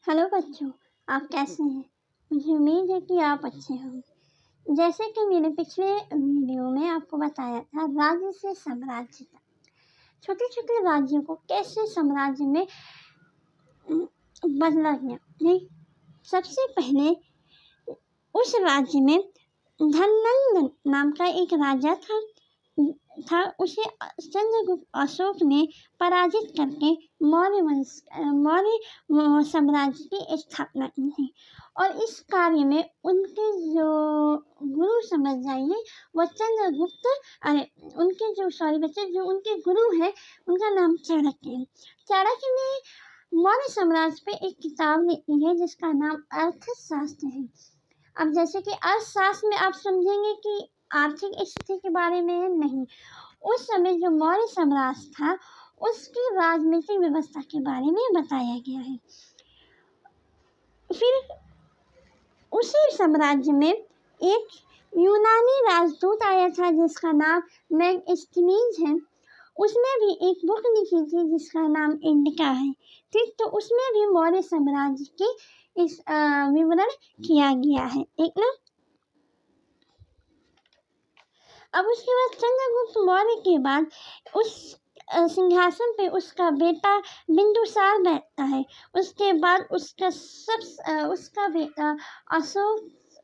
Hello बच्चों, आप कैसे हैं? मुझे उम्मीद है कि आप अच्छे होंगे। जैसे कि मैंने पिछले वीडियो में आपको बताया था, राज्य से साम्राज्य तक छोटे छोटे राज्यों को कैसे साम्राज्य में बदला गया। नहीं, सबसे पहले उस राज्य में धननंदन नाम का एक राजा था। उसे चंद्रगुप्त अशोक ने पराजित करके मौर्य साम्राज्य की स्थापना की थी। और इस कार्य में उनके जो गुरु समझ जाइए वो चंद्रगुप्त उनके जो उनके गुरु हैं उनका नाम चाणक्य है। चाणक्य ने मौर्य साम्राज्य पे एक किताब लिखी है जिसका नाम अर्थशास्त्र है। अब जैसे कि अर्थशास्त्र में आप समझेंगे कि आर्थिक स्थिति के बारे में नहीं, उस समय जो मौर्य साम्राज्य था उसकी राजनीतिक व्यवस्था के बारे में बताया गया है। फिर उसी साम्राज्य में एक यूनानी राजदूत आया था जिसका नाम मेगास्थनीज है। उसने भी एक बुक लिखी थी जिसका नाम इंडिका है। ठीक, तो उसमें भी मौर्य साम्राज्य की इस विवरण किया गया है। एक ना, अब उसके बाद चंद्रगुप्त मौर्य के बाद उस सिंहासन पे उसका बेटा बिंदुसार बैठता है। उसके बाद उसका बेटा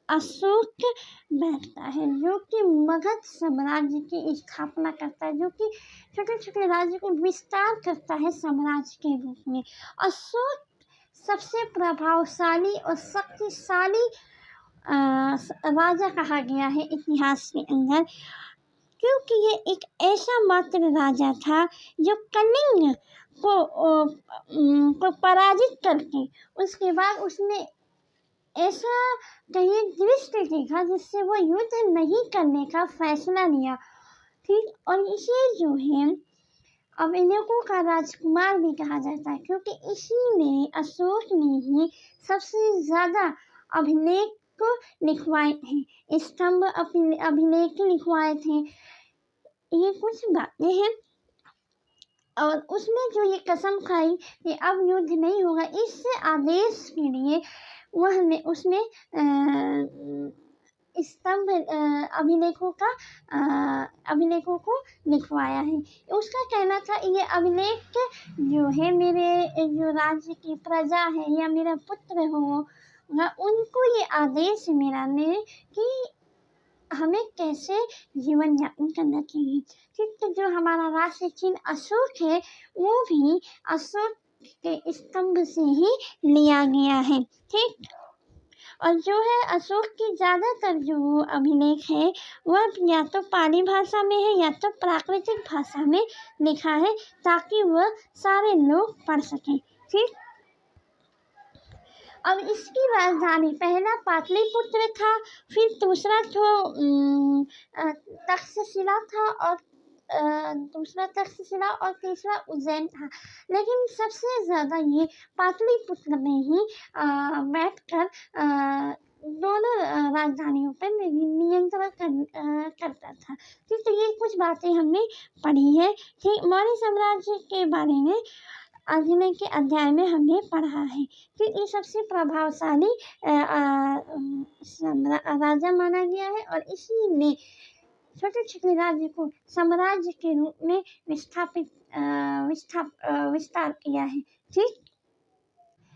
अशोक बैठता है, जो कि मगध साम्राज्य की स्थापना करता है, जो कि छोटे छोटे राज्य को विस्तार करता है साम्राज्य के रूप में। अशोक सबसे प्रभावशाली और शक्तिशाली राजा कहा गया है इतिहास के अंदर, क्योंकि ये एक ऐसा मात्र राजा था जो कलिंग को पराजित करके उसके बाद उसने ऐसा कहीं दृष्टि देखा जिससे वो युद्ध नहीं करने का फैसला लिया। ठीक, और इसे जो है अभिलेखों का राजकुमार भी कहा जाता है, क्योंकि इसी ने अशोक ने ही सबसे ज्यादा अभिलेख को लिखवाए थे, स्तंभ अभिलेख लिखवाए थे। ये कुछ बातें हैं। और उसने जो ये कसम खाई कि अब युद्ध नहीं होगा, इस आदेश के लिए उसने स्तंभ अभिलेखों को लिखवाया है। उसका कहना था ये अभिलेख जो है मेरे जो राज्य की प्रजा है या मेरा पुत्र हो उनको ये आदेश मेरा ने कि हमें कैसे जीवन यापन करना चाहिए। ठीक, तो जो हमारा राष्ट्र चिन्ह अशोक है वो भी अशोक के स्तंभ से ही लिया गया है। ठीक, और जो है अशोक की ज्यादातर जो अभिलेख है वह या तो पाली भाषा में है या तो प्राकृतिक भाषा में लिखा है, ताकि वह सारे लोग पढ़ सकें। ठीक, अब इसकी राजधानी पहला पाटलिपुत्र था, फिर दूसरा तक्षशिला था और तीसरा उज्जैन था। लेकिन सबसे ज्यादा ये पाटलिपुत्र में ही बैठकर दोनों राजधानियों पर नियंत्रण करता था। ठीक, तो ये कुछ बातें हमने पढ़ी है। ठीक, मौर्य साम्राज्य के बारे में अगले के अध्याय में हमने पढ़ा है कि ये सबसे प्रभावशाली राजा माना गया है और इसी ने छोटे छोटे राज्य को साम्राज्य के रूप में विस्तार किया है। ठीक,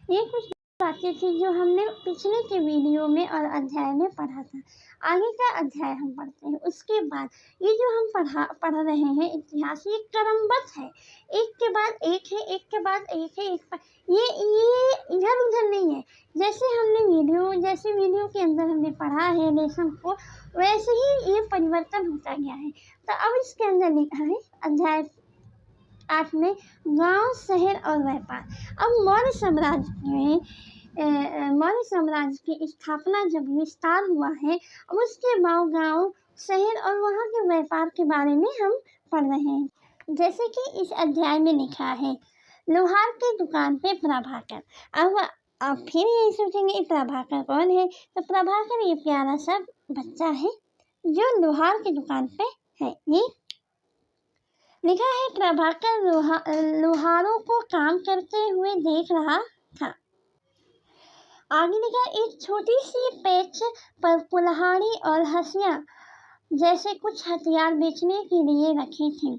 ये कुछ बातें थी जो हमने पिछले के वीडियो में और अध्याय में पढ़ा था। आगे का अध्याय हम पढ़ते हैं। उसके बाद ये जो हम पढ़ रहे हैं इतिहास, ये क्रमबद्ध है, एक के बाद एक है, एक के बाद एक है, ये इधर उधर नहीं है। जैसे वीडियो के अंदर हमने पढ़ा है लेसन को, वैसे ही ये परिवर्तन होता गया है। तो अब इसके अंदर लिखा है अध्याय 8 में गांव, शहर और व्यापार। अब मौर्य साम्राज्य की स्थापना जब विस्तार हुआ है, अब उसके बाद गांव, शहर और वहाँ के व्यापार के बारे में हम पढ़ रहे हैं। जैसे कि इस अध्याय में लिखा है, लोहार की दुकान पे प्रभाकर। अब आप फिर यही सोचेंगे प्रभाकर कौन है? तो प्रभाकर ये प्यारा सा बच्चा है जो लोहार की दुकान पे है। ये लिखा है, प्रभाकर लोहारों को काम करते हुए देख रहा था। आगे लिखा है, एक छोटी सी पेच पर कुल्हाड़ी और हंसिया जैसे कुछ हथियार बेचने के लिए रखे थे।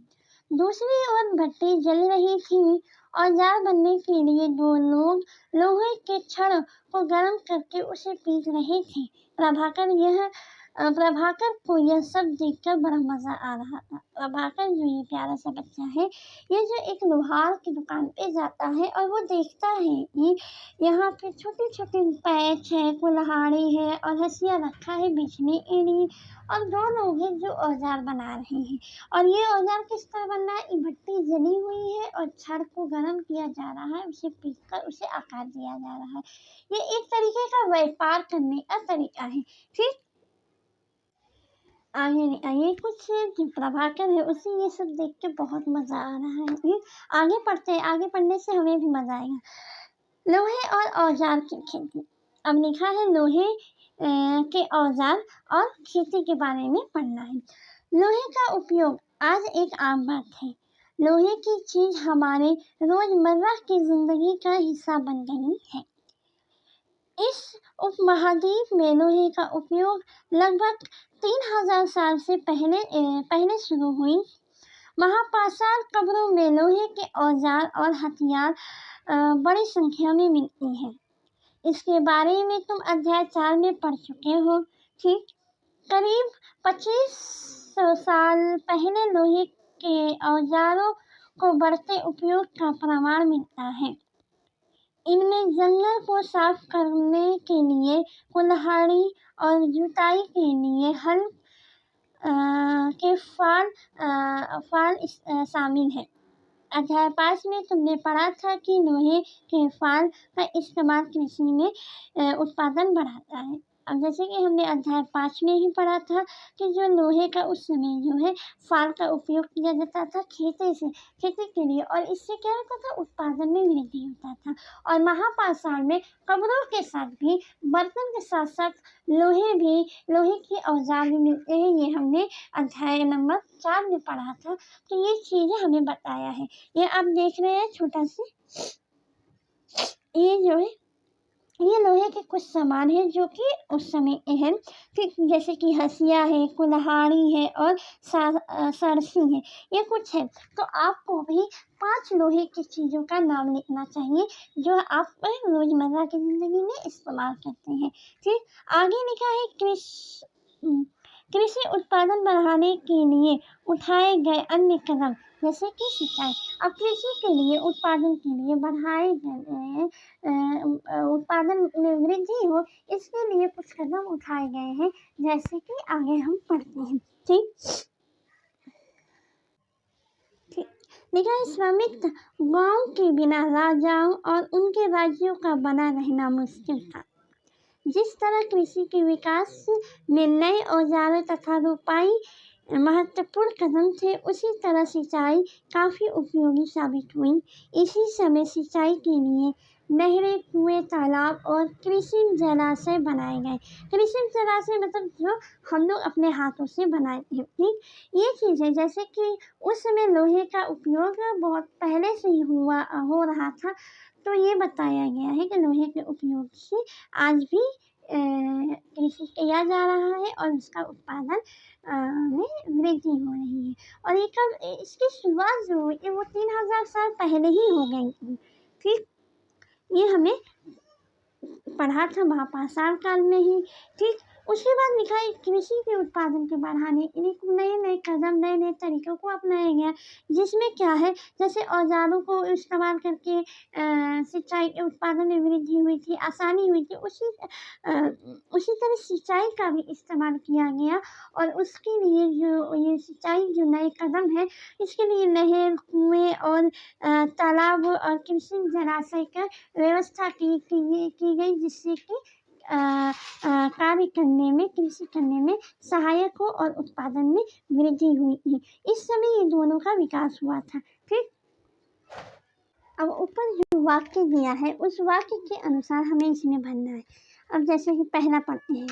दूसरी ओर भट्टी जल रही थी। औजार बनने के लिए दो लोग लोहे के छड़ को गर्म करके उसे पीस रहे थे। प्रभाकर को यह सब देखकर बड़ा मजा आ रहा था। प्रभाकर जो ये प्यारा सा बच्चा है, ये जो एक लोहार की दुकान पे जाता है और वो देखता है कि यहाँ पे छोटी छोटी पैच है, कुल्हाड़ी है और हंसिया रखा है बेचने के लिए, और दो लोग हैं जो औजार बना रहे हैं। और ये औजार किस तरह बन रहा है, ये भट्टी जली हुई है और छड़ को गर्म किया जा रहा है, उसे पीस कर उसे आकार दिया जा रहा है। ये एक तरीके का व्यापार करने का तरीका है। ठीक, आगे कुछ जो प्रभाकर है उसे ये सब देख के बहुत मजा आ रहा है। आगे पढ़ते हैं, आगे पढ़ने से हमें भी मजा आएगा। लोहे और औजार की खेती। अब लिखा है लोहे के औजार और खेती के बारे में पढ़ना है। लोहे का उपयोग आज एक आम बात है। लोहे की चीज हमारे रोजमर्रा की जिंदगी का हिस्सा बन गई है। इस उपमहाद्वीप में लोहे का उपयोग लगभग 3000 साल से पहले शुरू हुई। महापाषाण कब्रों में लोहे के औजार और हथियार बड़ी संख्या में मिलती हैं। इसके बारे में तुम अध्याय 4 में पढ़ चुके हो। ठीक, करीब 2500 साल पहले लोहे के औजारों को बढ़ते उपयोग का प्रमाण मिलता है। इनमें जंगल को साफ करने के लिए कुल्हाड़ी और जुताई के लिए हल के फाल शामिल है। अध्याय 5 में तुमने पढ़ा था कि लोहे के फाल का इस्तेमाल कृषि में उत्पादन बढ़ाता है। अब जैसे कि हमने अध्याय 5 में ही पढ़ा था कि जो लोहे का उस समय जो है फाल का उपयोग किया जाता था खेती के लिए, और इससे क्या होता था, उत्पादन में वृद्धि होता था। और महापाषाण में कब्रों के साथ भी बर्तन के साथ साथ लोहे के औजार भी मिलते हैं। ये हमने अध्याय नंबर 4 में पढ़ा था। तो ये चीजें हमें बताया है। ये आप देख रहे हैं छोटा सा, ये जो है ये लोहे के कुछ सामान है जो कि उस समय के हैं। ठीक, जैसे कि हंसिया है, कुल्हाड़ी है और सरसी है, ये कुछ है। तो आपको भी 5 लोहे की चीज़ों का नाम लिखना चाहिए जो आप रोजमर्रा की जिंदगी में इस्तेमाल करते हैं। ठीक, आगे लिखा है कृषि उत्पादन बढ़ाने के लिए उठाए गए अन्य कदम, जैसे कि सिंचाई। अब कृषि के लिए उत्पादन के लिए बढ़ाए गए उत्पादन में वृद्धि हो, इसके लिए कुछ कदम उठाए गए हैं, जैसे कि आगे हम पढ़ते हैं। ठीक, देखा, स्वामित्व गांव के बिना राजाओं और उनके राज्यों का बना रहना मुश्किल था। जिस तरह कृषि के विकास में नए औजारों तथा रोपाई महत्वपूर्ण कदम थे, उसी तरह सिंचाई काफी उपयोगी साबित हुई। इसी समय सिंचाई के लिए नहरें, कुएं, तालाब और कृत्रिम जलाशय बनाए गए। कृत्रिम जलाशय मतलब जो हम लोग अपने हाथों से बनाए थे। ठीक, ये चीजें जैसे कि उस समय लोहे का उपयोग बहुत पहले से ही हो रहा था, तो ये बताया गया है कि लोहे के उपयोग से आज भी कृषि किया जा रहा है और उसका उत्पादन में वृद्धि हो रही है। और ये कब इसकी शुरुआत जो हुई वो 3000 साल पहले ही हो गई थी। ठीक, ये हमें पढ़ा था महापाषाण काल में ही। ठीक, उसके बाद लिखा है कृषि के उत्पादन के बढ़ाने के लिए नए नए कदम, नए नए तरीकों को अपनाया गया, जिसमें क्या है, जैसे औजारों को इस्तेमाल करके सिंचाई के उत्पादन में वृद्धि हुई थी, आसानी हुई थी। उसी तरह सिंचाई का भी इस्तेमाल किया गया, और उसके लिए जो ये सिंचाई जो नए कदम है, इसके लिए नहर, कुएं और तालाब और कृत्रिम जलाशय का व्यवस्था की गई, जिससे कि कार्य करने में, कृषि करने में सहायक हो और उत्पादन में वृद्धि हुई थी। इस समय ये दोनों का विकास हुआ था। ठीक, अब ऊपर जो वाक्य दिया है उस वाक्य के अनुसार हमें इसमें भरना है। अब जैसे कि पहला पढ़ते हैं,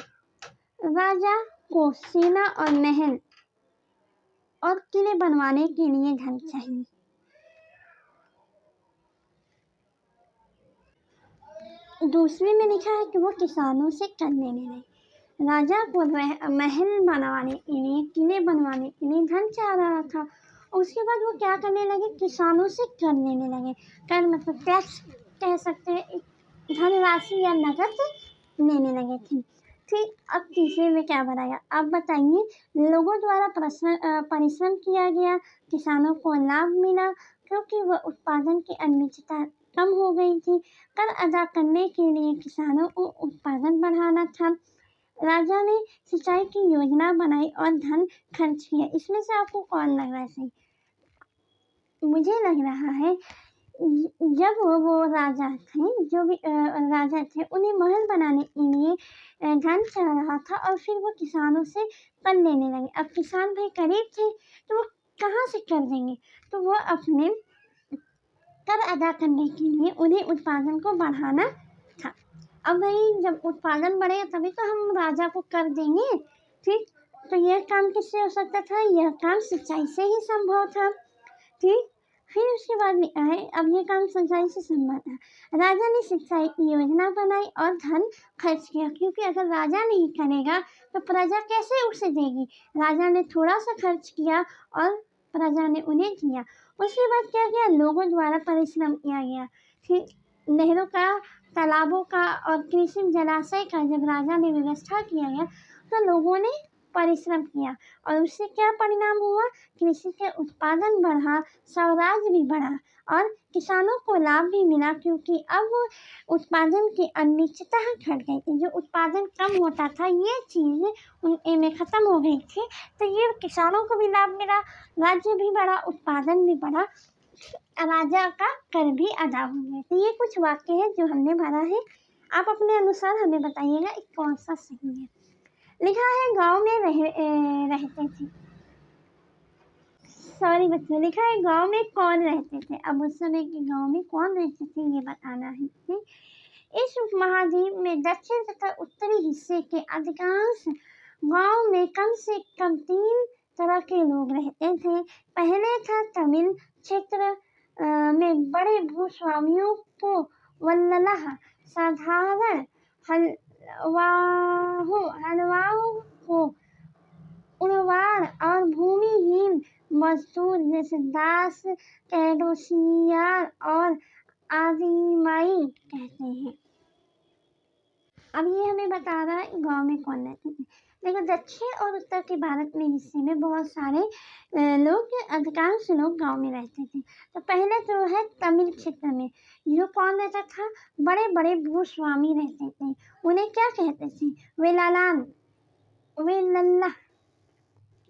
राजा को सेना और महल और किले बनवाने के लिए धन चाहिए। दूसरे में लिखा है कि वो किसानों से कर लेने लगे। राजा को महल बनवाने के लिए, किले बनवाने के लिए धन चाह रहा था। उसके बाद वो क्या करने लगे, किसानों से कर लेने लगे। कर मतलब टैक्स कह सकते हैं, एक धनराशि या नकद लेने लगे थे। ठीक, अब तीसरे में क्या बनाया, अब बताइए। लोगों द्वारा परिश्रम किया गया, किसानों को लाभ मिला क्योंकि वह उत्पादन की अनिश्चितता कम हो गई थी। कर अदा करने के लिए किसानों को उत्पादन बढ़ाना था। राजा ने सिंचाई की योजना बनाई और धन खर्च किया। इसमें से आपको कौन लग रहा है सही? मुझे लग रहा है जब वो राजा थे, जो भी राजा थे, उन्हें महल बनाने के लिए धन चाह रहा था और फिर वो किसानों से कर लेने लगे। अब किसान भाई गरीब थे तो वो कहाँ से कर देंगे, तो वो अपने कर अदा करने के लिए उन्हें उत्पादन को बढ़ाना था। अब भाई जब उत्पादन बढ़ेगा तभी तो हम राजा को कर देंगे। ठीक, तो यह काम किससे हो सकता था, यह काम सिंचाई से ही संभव था। ठीक, फिर उसके बाद में आए, अब ये काम सिंचाई से संभव था। राजा ने सिंचाई की योजना बनाई और धन खर्च किया, क्योंकि अगर राजा नहीं करेगा तो प्रजा कैसे उसे देगी। राजा ने थोड़ा सा खर्च किया और प्रजा ने उन्हें दिया। उसके बाद क्या किया, लोगों द्वारा परिश्रम किया गया। फिर नहरों का, तालाबों का और कृषि जलाशय का जब राजा ने व्यवस्था किया गया तो लोगों ने परिश्रम किया और उससे क्या परिणाम हुआ, कृषि के उत्पादन बढ़ा, स्वराज भी बढ़ा और किसानों को लाभ भी मिला, क्योंकि अब उत्पादन की अनिश्चितता घट गई थी। जो उत्पादन कम होता था, ये चीज़ में ख़त्म हो गई थी, तो ये किसानों को भी लाभ मिला, राज्य भी बढ़ा, उत्पादन भी बढ़ा, राजा का कर भी अदा हो गया। तो ये कुछ वाक्य है जो हमने भरा है। आप अपने अनुसार हमें बताइएगा कौन सा सही है। लिखा है गांव में रहते थे, सॉरी बच्चों, लिखा है गांव में कौन रहते थे। अब उस समय के गांव में कौन रहते थे ये बताना है। इस उपमहाद्वीप में दक्षिण तथा उत्तरी हिस्से के अधिकांश गांव में कम से कम 3 तरह के लोग रहते थे। पहले था तमिल क्षेत्र में बड़े भूस्वामियों को वल्ललाह, साधारण हलवाओं को उड़वाड़ और भूमिहीन मजदूर जैसे दास, कैडोसियार और आदिमाई कहते हैं। अब ये हमें बता रहा है गांव में कौन रहते थे। देखो, दक्षिण और उत्तर के भारत में हिस्से में बहुत सारे लोग, अधिकांश लोग गांव में रहते थे। तो पहले जो है तमिल क्षेत्र में जो कौन रहता था, बड़े बड़े भूस्वामी रहते थे। उन्हें क्या कहते थे, वेलालान, वेलल्ला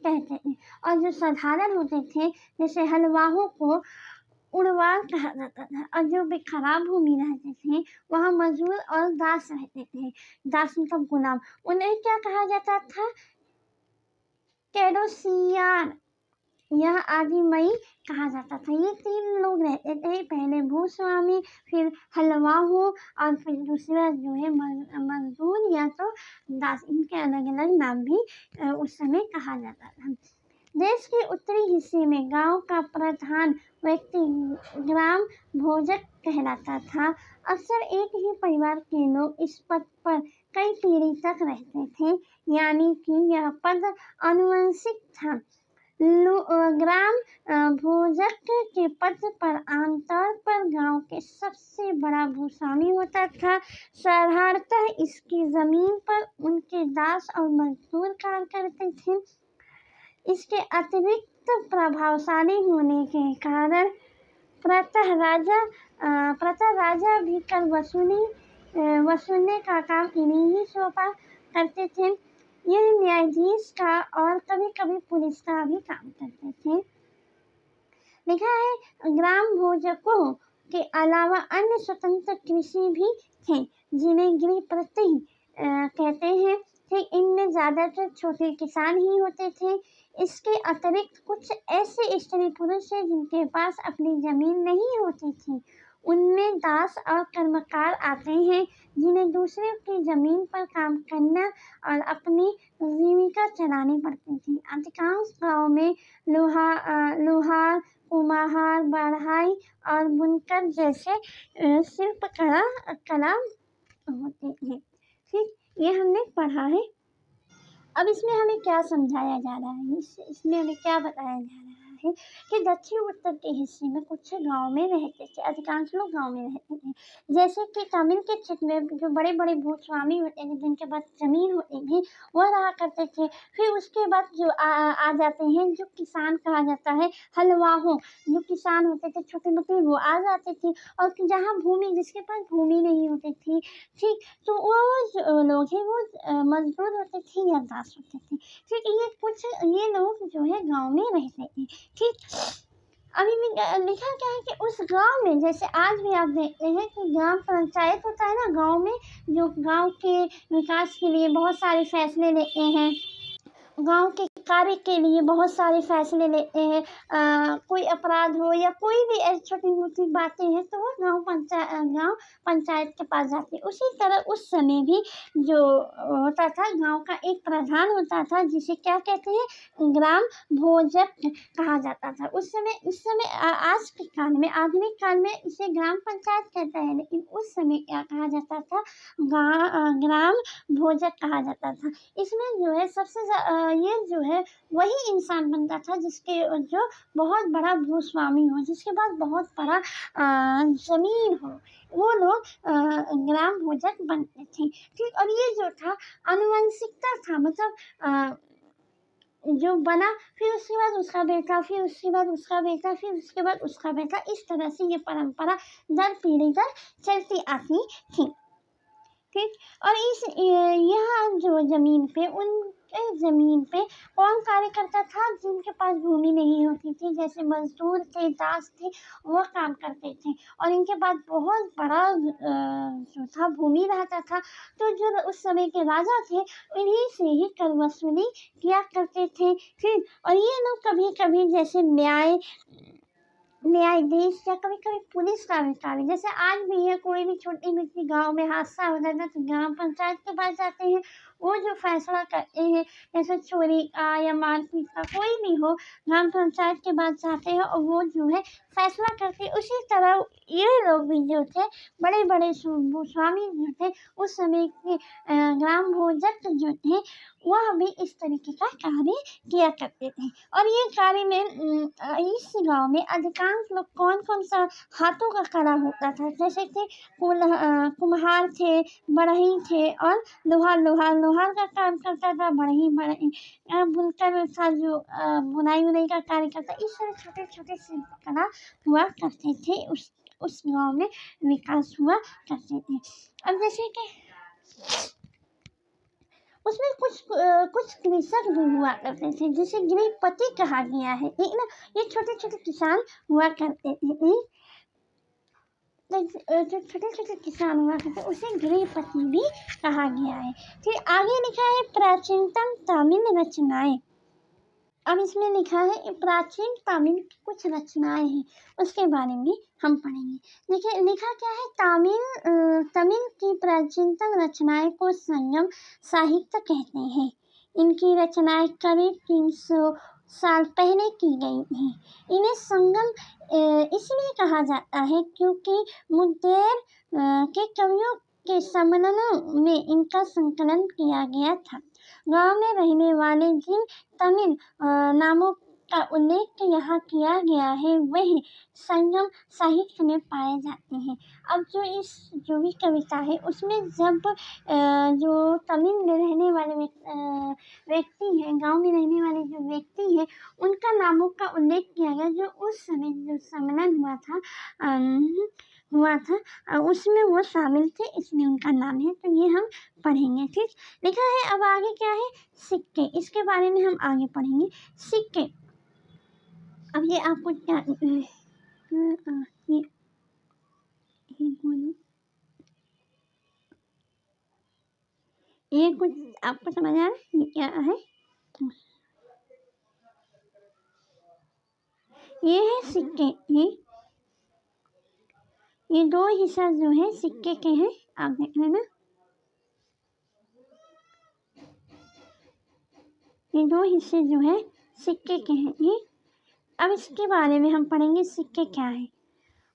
कहते थे। और जो साधारण होते थे जैसे हलवाहों को उड़वार कहा जाता था। और जो भी खराब भूमि रहते थे वहाँ मजदूर और दास रहते थे। दास मतलब गुलाम, उन्हें क्या कहा जाता था, कैडोसियार, यह आदिमई कहा जाता था। ये 3 लोग रहते थे, पहले भूस्वामी, फिर हलवाहो और फिर दूसरा जो है मजदूर या तो दास। इनके अलग अलग नाम भी उस समय कहा जाता था। देश के उत्तरी हिस्से में गांव का प्रधान व्यक्ति ग्राम भोजक कहलाता था। अक्सर एक ही परिवार के लोग इस पद पर कई पीढ़ी तक रहते थे, यानी कि यह पद आनुवंशिक था। ग्राम भोजक के पद पर आमतौर पर गांव के सबसे बड़ा भूस्वामी होता था। साधारणतः इसकी जमीन पर उनके दास और मजदूर कार्य करते थे। इसके अतिरिक्त प्रभावशाली होने के कारण प्रातः राजा भी कर वसूलने का काम इन्हीं ही सौंपा करते थे। यह न्यायाधीश का और कभी कभी पुलिस का भी काम करते थे। लिखा है ग्राम भोजकों के अलावा अन्य स्वतंत्र कृषि भी थे, जिन्हें गृह प्रति कहते हैं। इनमें ज्यादातर छोटे किसान ही होते थे। इसके अतिरिक्त कुछ ऐसे स्त्री पुरुष हैं जिनके पास अपनी जमीन नहीं होती थी। उनमें दास और कर्मकार आते हैं, जिन्हें दूसरे की जमीन पर काम करना और अपनी जीविका चलानी पड़ती थी। अधिकांश गाँव में लोहार, कुम्हार, बढ़ाई और बुनकर जैसे शिल्प कला होते हैं। ठीक, ये हमने पढ़ा है। अब इसमें हमें क्या समझाया जा रहा है, इसमें हमें क्या बताया जा रहा है कि दक्षिण उत्तर के हिस्से में कुछ गाँव में रहते थे, अधिकांश लोग गाँव में रहते थे। जैसे कि तमिल के क्षेत्र में जो बड़े-बड़े भूस्वामी होते थे, जिनके पास ज़मीन होती थी, वह रहा करते थे। फिर उसके बाद जो आ जाते हैं, जो किसान कहा जाता है, हलवाहों, जो किसान होते थे छोटे-मोटे, वो आ जाते थे। और जहाँ भूमि, जिसके पास भूमि नहीं होती थी, ठीक, तो वो जो लोग हैं वो मज़दूर होते थे या दास होते थे। ठीक, ये लोग जो है गाँव में रहते थे। ठीक, अभी भी लिखा क्या है कि उस गाँव में, जैसे आज भी आप देखते हैं कि ग्राम पंचायत होता है ना गाँव में, जो गाँव के विकास के लिए बहुत सारे फैसले लेते हैं, गाँव के कार्य के लिए बहुत सारे फैसले लेते हैं। कोई अपराध हो या कोई भी ऐसी छोटी-मोटी बातें हैं, तो वो गाँव पंचायत के पास जाती है। उसी तरह उस समय भी जो होता था, गाँव का एक प्रधान होता था, जिसे क्या कहते हैं, ग्राम भोजक कहा जाता था। उस समय आज के काल में, आधुनिक काल में इसे ग्राम पंचायत कहते हैं, लेकिन उस समय क्या कहा जाता था, ग्राम भोजक कहा जाता था। इसमें जो है ये जो है वही इंसान बनता था जिसके जो बहुत बड़ा भूस्वामी हो, जिसके पास बहुत बड़ा ज़मीन हो, वो लोग ग्राम भोजक बनते थे। ठीक, और ये जो था आनुवंशिकता था, मतलब जो बना, फिर उसके बाद उसका बेटा, फिर उसके बाद उसका बेटा, फिर उसके बाद उसका बेटा, इस तरह से ये परंपरा दर पीढ़ी दर चलती आती थी। ठीक, और यहाँ जो ज़मीन पे कौन कार्य करता था, जिनके पास भूमि नहीं होती थी, जैसे मजदूर थे, दास थे, वो काम करते थे। और इनके पास बहुत बड़ा जो था भूमि रहता था, तो जो उस समय के राजा थे, इन्हीं से ही कर वसूली किया करते थे। फिर और ये लोग कभी-कभी जैसे न्यायाधीश या कभी-कभी पुलिस का भी कार्य, जैसे आज भी है, कोई भी छोटी-मोटी गाँव में हादसा हो जाता है तो ग्राम पंचायत के पास जाते हैं। वो जो फैसला करते हैं, जैसे चोरी का या मारपीट का कोई भी हो, ग्राम पंचायत के पास जाते हैं और वो जो है फैसला करते हैं। उसी तरह ये लोग भी जो थे, बड़े-बड़े स्वामी जो थे, उस समय के ग्राम भोजक जो थे, वह भी इस तरीके का कार्य किया करते थे। और ये कार्य में इस गाँव में अधिकांश लोग कौन-कौन सा हाथों का कला होता था, जैसे कि कुम्हार थे, बढ़ई थे, और लोहार का काम करता था, बढ़ई बुनकर था, जो बुनाई-वुनाई का कार्य करता, इस तरह छोटे-छोटे शिल्पकला हुआ करते थे, उस गाँव में विकास हुआ करते थे। अब जैसे कि उसमें कुछ कृषक भी हुआ करते थे, जिसे गृहपति कहा गया है, ठीक ना? ये छोटे-छोटे किसान हुआ करते थे। जो छोटे-छोटे किसान हुआ करते थे, उसे गृहपति भी कहा गया है। फिर आगे लिखा है प्राचीनतम तमिल रचनाएँ। अब इसमें लिखा है प्राचीन तमिल की कुछ रचनाएँ हैं, उसके बारे में हम पढ़ेंगे। देखिए, लिखा क्या है, तमिल की प्राचीनतम रचनाएँ को संगम साहित्य कहते हैं। इनकी रचनाएँ करीब 300 साल पहले की गई हैं। इन्हें संगम इसलिए कहा जाता है क्योंकि मुंडेर के कवियों के सम्मेलनों में इनका संकलन किया गया था। गाँव में रहने वाले जिन तमिल नामों का उल्लेख यहाँ किया गया है, वह संगम साहित्य में पाए जाते हैं। अब जो भी कविता है, उसमें जब जो तमिल में रहने वाले व्यक्ति हैं, गाँव में रहने वाले जो व्यक्ति हैं, उनका नामों का उल्लेख किया गया, जो उस समय जो सम्मेलन हुआ था, उसमें वो शामिल थे, इसलिए उनका नाम है। तो ये हम पढ़ेंगे। ठीक, लिखा है। अब आगे क्या है, सिक्के, इसके बारे में हम आगे पढ़ेंगे। सिक्के, अब ये आपको क्या ये कुछ आपको समझ आ रहा है, ये क्या है? ये है सिक्के। ये दो हिस्सा जो है सिक्के के हैं, आप देख लेना। ये दो हिस्से जो है सिक्के के हैं। ये अब इसके बारे में हम पढ़ेंगे, सिक्के क्या है।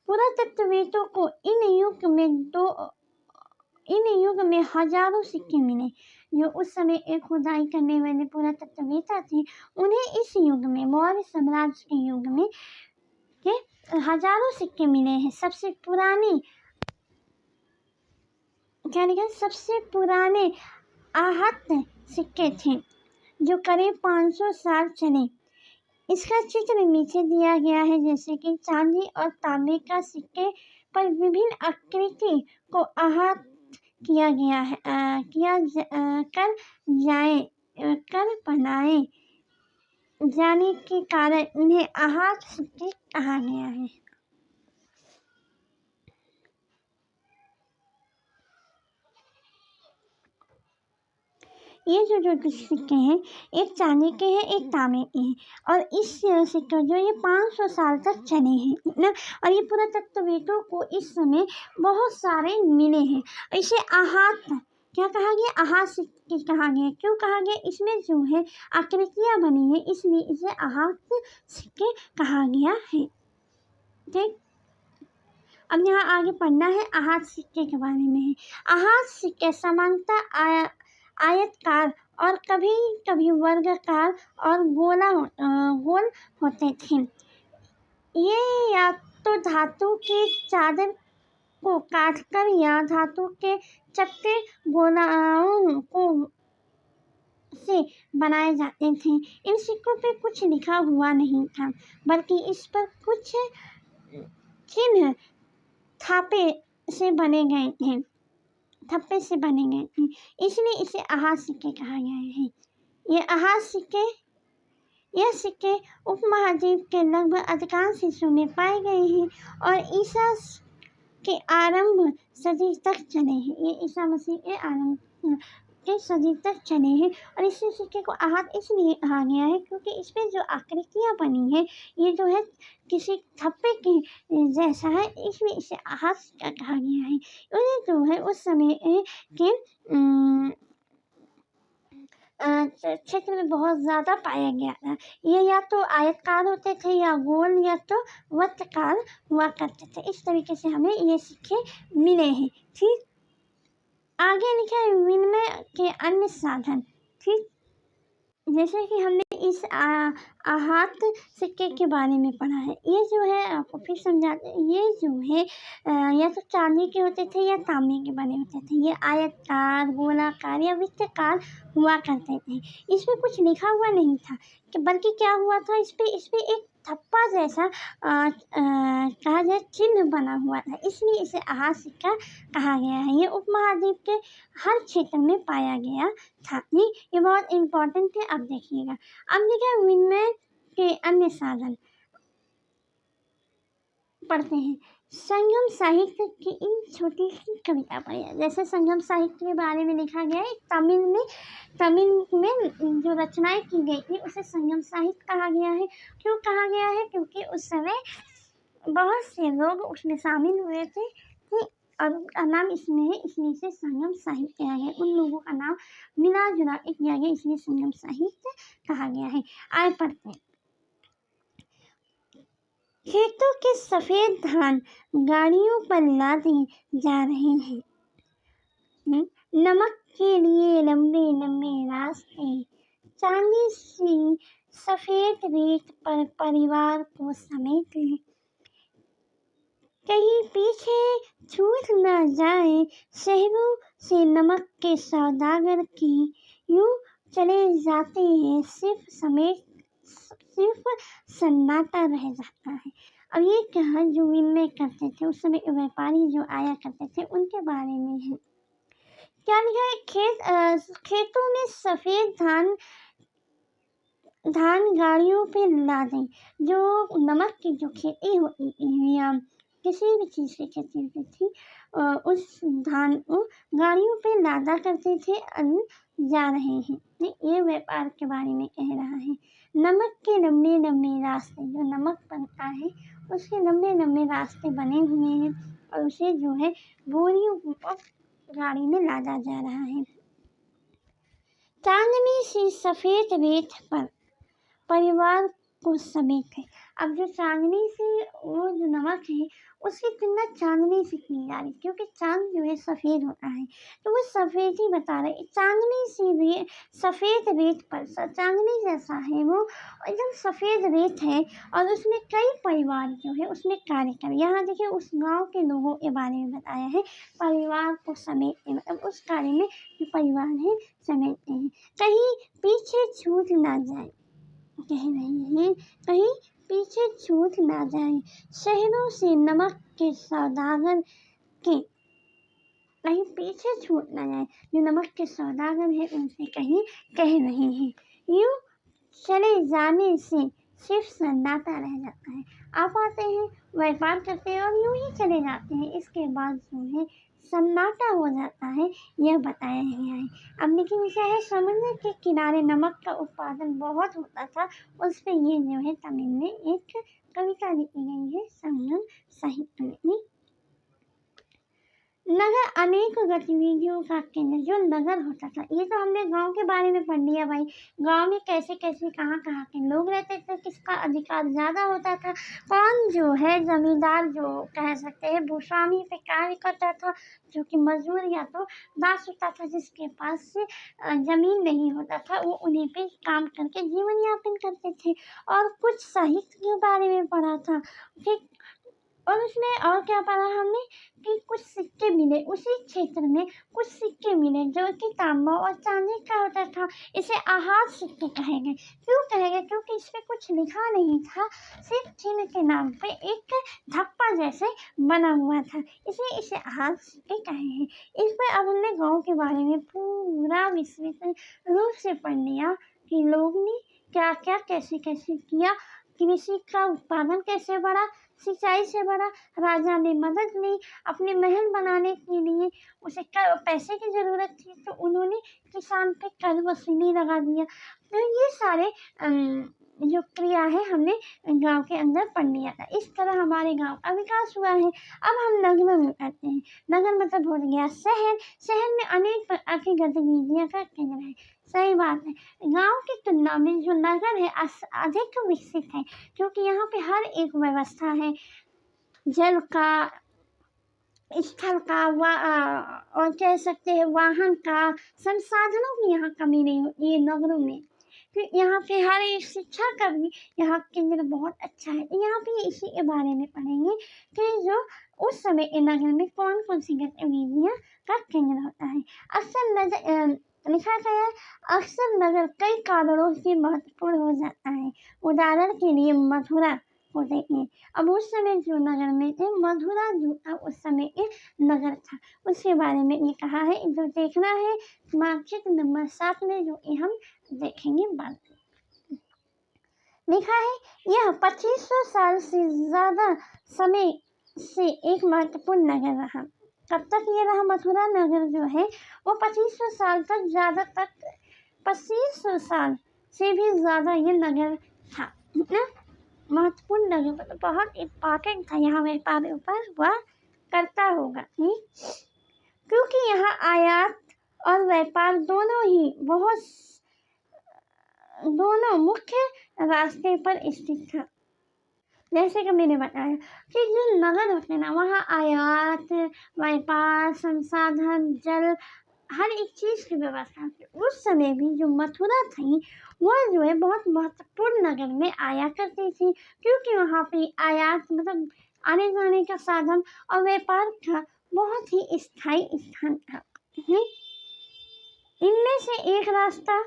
पुरातत्वविदों को इन युग में इन युग में हजारों सिक्के मिले। जो उस समय एक खुदाई करने वाले पुरातत्ववेत्ता थे, उन्हें इस युग में, मौर्य साम्राज्य के युग में के हजारों सिक्के मिले हैं। सबसे पुराने क्या लिखा है? सबसे पुराने आहत सिक्के थे जो करीब 500 साल चले। इसका चित्र नीचे दिया गया है, जैसे कि चांदी और तांबे का सिक्के पर विभिन्न आकृति को आहत किया गया है, कर बनाए जाने के कारण इन्हें आहत सिक्के कहा गया है। ये जो सिक्के हैं, एक चांदी के हैं, एक तांबे के हैं, और इस सिक्के जो ये 500 साल तक चले हैं ना। और ये पुरातत्ववेत्तों को इस समय बहुत सारे मिले हैं। इसे आहत क्या कहा गया? आहत सिक्के कहा गया। क्यों कहा गया? इसमें जो है आकृतियां बनी है, इसलिए इसे आहत सिक्के कहा गया है। ठीक, अब यहाँ आगे पढ़ना है आहत सिक्के के बारे में है। आहत सिक्के सामान्यतः आयतकार और कभी कभी वर्गाकार और गोल होते थे। ये या तो धातु के चादर को काटकर या धातु के चपटे गोलाओं को से बनाए जाते थे। इन सिक्कों पे कुछ लिखा हुआ नहीं था, बल्कि इस पर कुछ चिन्ह थप्पे से बने गए थे, इसलिए इसे आहत सिक्के कहा गया है। यह सिक्के उपमहाद्वीप के लगभग अधिकांश हिस्सों में पाए गए हैं और ईसा के आरंभ सदी तक चले हैं। ये ईसा मसीह के आरंभ के सदी तक चले हैं और इस सिक्के को आहत इसलिए कहा गया है क्योंकि इस पे जो आकृतियां बनी है, ये जो है किसी थप्पे के जैसा है, इसलिए इसे आहत सिक्का कहा गया है। ये जो है उस समय के क्षेत्र में बहुत ज़्यादा पाया गया था। ये या तो आयतकार होते थे या गोल या तो वृत्ताकार हुआ करते थे। इस तरीके से हमें ये सिक्के मिले हैं। ठीक, आगे लिखा है विनिमय के अन्य साधन। ठीक, जैसे कि हमने इस आहत सिक्के के बारे में पढ़ा है। ये जो है आपको फिर समझाते हैं। ये जो है या तो चांदी के होते थे या तांबे के बने होते थे। ये आयतकार, गोलाकार या वृत्ताकार हुआ करते थे। इसमें कुछ लिखा हुआ नहीं था, बल्कि क्या हुआ था, इस पे एक थप्पा जैसा कहा जाए चिन्ह बना हुआ था, इसलिए इसे आहत सिक्का कहा गया है। ये उपमहाद्वीप के हर क्षेत्र में पाया गया था। ये बहुत इम्पोर्टेंट है। अब देखिएगा, अब देखिए विनिमय के अन्य साधन पढ़ते हैं। संगम साहित्य की इन छोटी सी कविता पढ़ी है। जैसे संगम साहित्य के बारे में लिखा गया है, तमिल में जो रचनाएं की गई थी उसे संगम साहित्य कहा गया है। क्यों कहा गया है? क्योंकि उस समय बहुत से लोग उसमें शामिल हुए थे और उनका नाम इसमें है, इसलिए इसे संगम साहित्य कहा गया। उन लोगों का नाम मिला जुला के किया गया, इसलिए संगम साहित्य कहा गया है। आगे पढ़ते हैं। खेतों के सफेद धान गाड़ियों पर लादे जा रहे हैं। नमक के लिए लंबे लंबे रास्ते, चांदी सी सफेद रेत पर परिवार को समेटे, कहीं पीछे छूट न जाए शहरों से नमक के सौदागर की, यूं चले जाते हैं सिर्फ सन्नाटा रह जाता है। अब ये क्या जो विनिमय करते थे उस समय व्यापारी जो आया करते थे उनके बारे में है। क्या लिखा है? खेतों में सफेद धान गाड़ियों पे लादें। जो नमक की जो खेती होती थी या किसी भी चीज़ की खेती होती थी, उस धान को गाड़ियों पे लादा करते थे। जा रहे हैं, ये व्यापार के बारे में कह रहा है। नमक के लंबे लंबे रास्ते, जो नमक बनता है उसके लंबे लंबे रास्ते बने हुए हैं और उसे जो है बोरियों पर गाड़ी में लादा जा रहा है। चांदनी सी सफेद रेत पर परिवार को समेटे। अब जो चांदनी से वो जो नमक है उसकी तुलना चांदनी से की जा रही, क्योंकि चांद जो है सफ़ेद होता है, तो वो सफ़ेद ही बता रहे। चांदनी से भी सफ़ेद रेत पर चांदनी जैसा है वो, एकदम सफ़ेद रेत है, और उसमें कई परिवार जो है उसमें कार्य कर। यहाँ देखिए उस गांव के लोगों के बारे में बताया है, परिवार को समेटते, मतलब उस कार्य में जो परिवार है समेटते हैं। कहीं पीछे छूट ना जाए, कह रहे हैं कहीं पीछे छूट ना जाए, शहरों से नमक के सौदागर के, कहीं पीछे छूट ना जाए, जो नमक के सौदागर है उनसे कहीं कह रहे हैं। यूं चले जाने से सिर्फ सन्नाटा रह जाता है। आप आते हैं, व्यापार करते हैं और यूं ही चले जाते हैं, इसके बाद जो है सन्नाटा हो जाता है, यह बताया गया है। अब लेकिन क्या है, समुद्र के किनारे नमक का उत्पादन बहुत होता था, उस पर ये जो है तमिल में एक कविता लिखी गई है संगम साहित्य में। नगर अनेक गतिविधियों का केंद्र, जो नगर होता था, ये तो हमने गांव के बारे में पढ़ लिया भाई। गांव में कैसे कैसे कहाँ कहाँ के लोग रहते थे, किसका अधिकार ज़्यादा होता था, कौन जो है जमींदार जो कह सकते हैं भूस्वामी पे कार्य करता था, जो कि मजदूर या तो दास होता था, जिसके पास जमीन नहीं होता था, वो उन्हीं पे काम करके जीवन यापन करते थे। और कुछ साहित्य के बारे में पढ़ा था कि, और उसमें और क्या पढ़ा हमने कि कुछ सिक्के मिले उसी क्षेत्र में, कुछ सिक्के मिले जो कि तांबा और चांदी का होता था। इसे आहार सिक्के कहे गए। क्यों कहे गए? क्योंकि इस पे कुछ लिखा नहीं था, सिर्फ चिन्ह के नाम पे एक धप्पा जैसे बना हुआ था, इसलिए इसे आहार सिक्के कहे हैं। इस पर अब हमने गाँव के बारे में पूरा विस्तृत रूप से पढ़ लिया कि लोग ने क्या क्या कैसे कैसे किया, कृषि का उत्पादन कैसे बढ़ा, सिंचाई से बढ़ा, राजा ने मदद ली अपने महल बनाने के लिए, उसे पैसे की ज़रूरत थी तो उन्होंने किसान पे कर वसूली लगा दिया। तो ये सारे जो क्रिया है हमने गांव के अंदर पढ़ लिया था। इस तरह हमारे गांव का विकास हुआ है। अब हम नगर में आते हैं। नगर मतलब हो गया शहर। शहर में अनेक प्रकार की गतिविधियां का केंद्र है। सही बात है, गांव की तुलना में जो नगर है अधिक विकसित है, क्योंकि यहाँ पे हर एक व्यवस्था है, जल का, स्थल का, और कह सकते हैं वाहन का, संसाधनों की यहाँ कमी नहीं होती है नगरों में। फिर यहाँ पे हर एक शिक्षा का भी यहाँ केंद्र बहुत अच्छा है। यहाँ पे इसी के बारे में पढ़ेंगे कि जो उस समय के नगर में कौन कौन सी गतिविधियाँ का केंद्र होता है। अक्सर नजर लिखा गया है, अक्सर नगर कई कारणों से महत्वपूर्ण हो जाता है। उदाहरण के लिए मथुरा को देखिए। अब उस समय जो नगर में थे, मथुरा जो था उस समय एक नगर था, उसके बारे में ये कहा है। जो देखना है मार्कशीट नंबर 7 में, जो कि हम देखेंगे बाद में। लिखा है, यह 2500 साल से ज़्यादा समय से एक महत्वपूर्ण नगर रहा। कब तक ये रहा? मथुरा नगर जो है वो 2500 साल तक, ज़्यादा तक 2500 साल से भी ज़्यादा ये नगर था। इतना महत्वपूर्ण नगर, मतलब बहुत इम्पॉर्टेंट था, यहाँ व्यापार ऊपर हुआ करता होगा, क्योंकि यहाँ आयात और व्यापार दोनों मुख्य रास्ते पर स्थित था। जैसे कि मैंने बताया कि जो नगर होते हैं ना, वहाँ आयात, व्यापार, संसाधन, जल, हर एक चीज़ की व्यवस्था थी। उस समय भी जो मथुरा थी वो जो है बहुत महत्वपूर्ण नगर में आया करती थी, क्योंकि वहाँ पे आयात मतलब आने जाने का साधन और व्यापार का बहुत ही स्थायी स्थान था। इनमें से एक रास्ता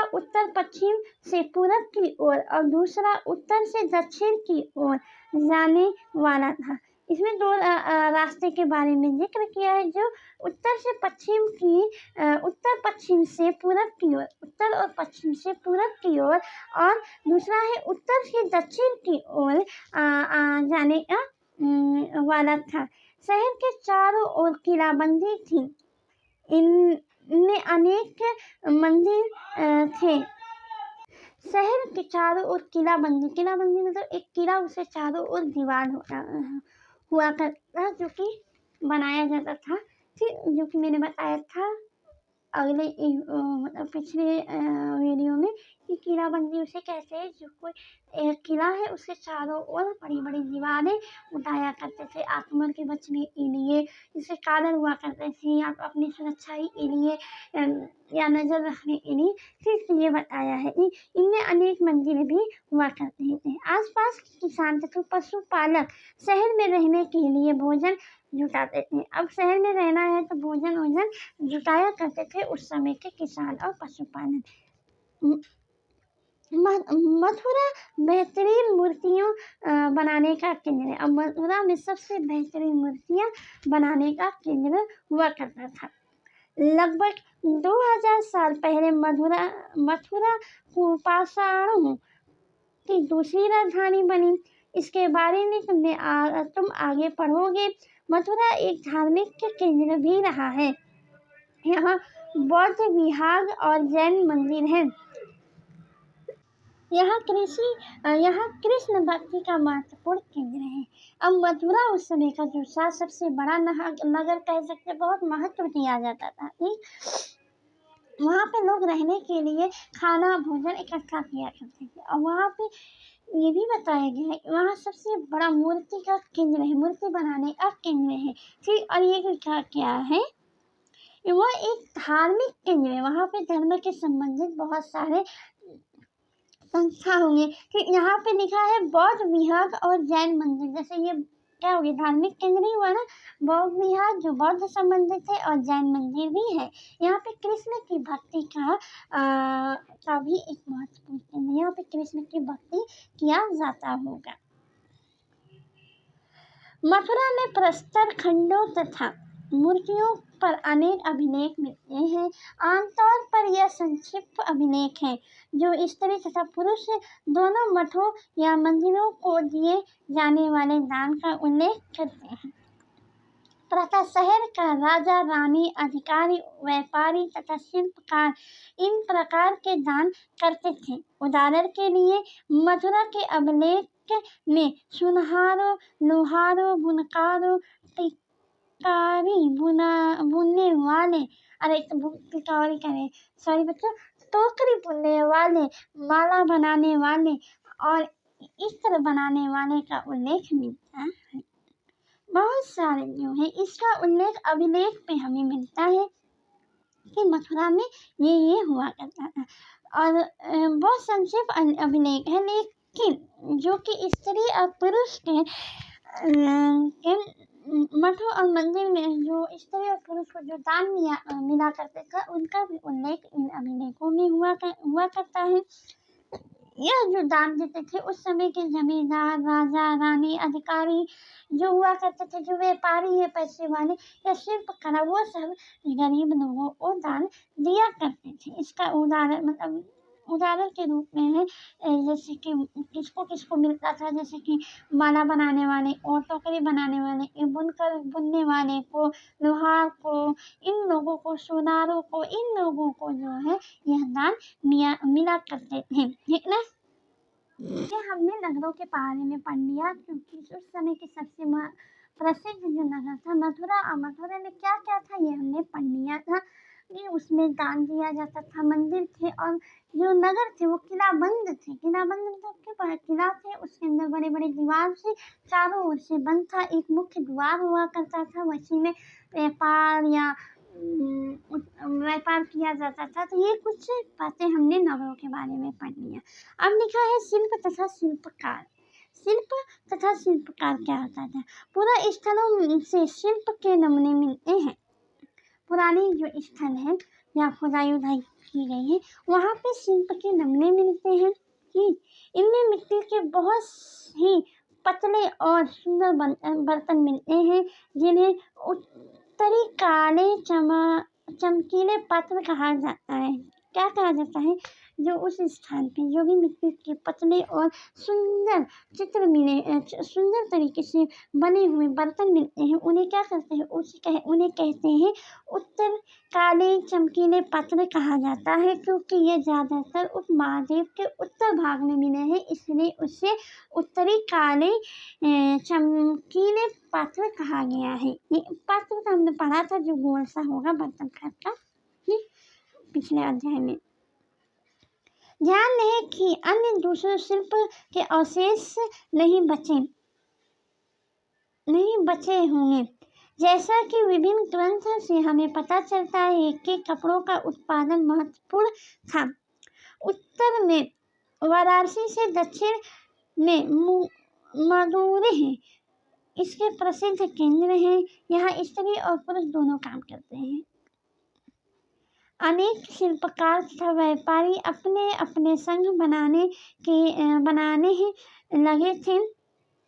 उत्तर पश्चिम से पूरब की ओर और दूसरा उत्तर से दक्षिण की ओर जाने वाला था। इसमें दो रास्ते के बारे में जिक्र किया है, जो उत्तर पश्चिम से पूरब की ओर, उत्तर और पश्चिम से पूरब की ओर, और दूसरा है उत्तर से दक्षिण की ओर जाने का वाला था। शहर के चारों ओर किलाबंदी थी। इनमें अनेक मंदिर थे। शहर के चारों ओर किलाबंदी मतलब एक किला, उसे चारों ओर दीवार हुआ करता, जो कि बनाया जाता था। फिर जो कि मैंने बताया था अगले मतलब पिछले वीडियो में कि किलाबंदी उसे कहते हैं, जो कोई एक किला है उसके चारों ओर बड़ी-बड़ी दीवारें उठाया करते थे आक्रमण के बचने के लिए, जिसके कारण हुआ करते थे या अपनी सुरक्षा के लिए या नज़र रखने के लिए, तो इसलिए बताया है। इनमें अनेक मंदिर भी हुआ करते थे। आस-पास के किसान तथा पशुपालक शहर में रहने के लिए भोजन जुटाते थे। अब शहर में रहना है तो भोजन-वोजन जुटाया करते थे उस समय के किसान और पशुपालक। म मथुरा बेहतरीन मूर्तियों बनाने का केंद्र है। अब मथुरा में सबसे बेहतरीन मूर्तियाँ बनाने का केंद्र हुआ करता था। लगभग 2000 साल पहले मथुरा पाषाणों की दूसरी राजधानी बनी। इसके बारे में तुम आगे पढ़ोगे। मथुरा एक धार्मिक केंद्र भी रहा है। यहाँ बौद्ध विहार और जैन मंदिर हैं। यहाँ कृष्ण भक्ति का महत्वपूर्ण केंद्र है। अब मथुरा उस समय का जो सबसे बड़ा नगर कह सकते, बहुत महत्व दिया जाता था। वहाँ पे लोग रहने के लिए खाना भोजन इकट्ठा किया करते थे। और वहाँ पे ये भी बताया गया है कि वहाँ सबसे बड़ा मूर्ति का केंद्र है, मूर्ति बनाने का केंद्र है। ठीक, और ये क्या है, वह एक धार्मिक केंद्र है। वहाँ पे धर्म के संबंधित बहुत सारे संस्था होंगे कि यहाँ पे लिखा है बौद्ध विहार और जैन मंदिर। जैसे ये क्या हो गया, धार्मिक केंद्र ही हुआ ना, बौद्ध विहार जो बौद्ध संबंधित है और जैन मंदिर भी है। यहाँ पे कृष्ण की भक्ति का भी एक महत्वपूर्ण केंद्र, यहाँ पे कृष्ण की भक्ति किया जाता होगा। मथुरा में प्रस्तर खंडों तथा मूर्तियों पर अनेक अभिलेख मिलते हैं। आमतौर पर यह संक्षिप्त अभिलेख हैं जो स्त्री तथा पुरुष दोनों मठों या मंदिरों को दिए जाने वाले दान का उल्लेख करते हैं। तथा शहर का राजा, रानी, अधिकारी, व्यापारी तथा शिल्पकार इन प्रकार के दान करते थे। उदाहरण के लिए मथुरा के अभिलेख में सुनहारों, लोहारों, बुनकारों, बुनने वाले, सॉरी बच्चों, टोकरी बुनने वाले, माला बनाने वाले और इत्र बनाने वाले का उल्लेख मिलता है। बहुत सारे जो है इसका उल्लेख अभिलेख पे हमें मिलता है कि मथुरा में ये हुआ करता था। और बहुत संक्षिप्त अभिलेख है, लेकिन जो कि स्त्री और पुरुष के मठों और मंदिर में जो स्त्री और पुरुष को जो दान मिला करते थे, उनका भी उल्लेख इन अभिलेखों में हुआ करता है। यह जो दान देते थे उस समय के जमींदार, राजा, रानी, अधिकारी जो हुआ करते थे, जो व्यापारी है, पैसे वाले या शिल्पकार, वो सब गरीब लोगों को दान दिया करते थे। इसका उदाहरण के रूप में है, जैसे कि किसको मिलता था, जैसे कि माला बनाने वाले और टोकरी बनाने वाले, बुनने वाले को, लोहार को, इन लोगों को, सोनारों को, इन लोगों को जो है यह दान मिला करते थे। ठीक ना। ये हमने नगरों के बारे में पढ़ लिया, क्योंकि उस समय के सबसे प्रसिद्ध जो नगर था मथुरा, और मथुरा में क्या क्या था ये हमने पढ़ लिया था। कि उसमें दान दिया जाता था, मंदिर थे, और जो नगर थे वो किलाबंद थे। किलाबंद मतलब क्या, किला थे, उसके अंदर बड़े बड़े दीवार थे, चारों ओर से बंद था, एक मुख्य द्वार हुआ करता था, वैसे में व्यापार किया जाता था। तो ये कुछ बातें हमने नगरों के बारे में पढ़ लिया। अब लिखा है शिल्प तथा शिल्पकार। शिल्प तथा शिल्पकार क्या होता था? पूरा स्थलों से शिल्प के नमूने मिलते हैं। पुरानी जो स्थल है या खुदाई उदाई की गई है, वहाँ पे शिल्प के नमूने मिलते हैं। इनमें मिट्टी के बहुत ही पतले और सुंदर बर्तन मिलते हैं, जिन्हें उत्तरी काले चमकीले पत्थर कहा जाता है। क्या कहा जाता है? जो उस स्थान पे जो भी मिट्टी के पतले और सुंदर सुंदर तरीके से बने हुए बर्तन मिलते हैं, उन्हें क्या करते हैं? उन्हें कहते हैं उत्तर काले चमकीले पत्थर कहा जाता है, क्योंकि ये ज़्यादातर उपमहाद्वीप के उत्तर भाग में मिले हैं, इसलिए उसे उत्तरी काले चमकीले पत्थर कहा गया है। ये पत्थर तो हमने पढ़ा था, जो गोल सा होगा बर्तन का। पिछले अध्याय में। ध्यान रहे कि अन्य दूसरे शिल्प के अवशेष नहीं बचे होंगे। जैसा कि विभिन्न ग्रंथों से हमें पता चलता है कि कपड़ों का उत्पादन महत्वपूर्ण था। उत्तर में वाराणसी से दक्षिण में मदुरै इसके प्रसिद्ध केंद्र हैं। यहाँ स्त्री और पुरुष दोनों काम करते हैं। अनेक शिल्पकार तथा व्यापारी अपने अपने संघ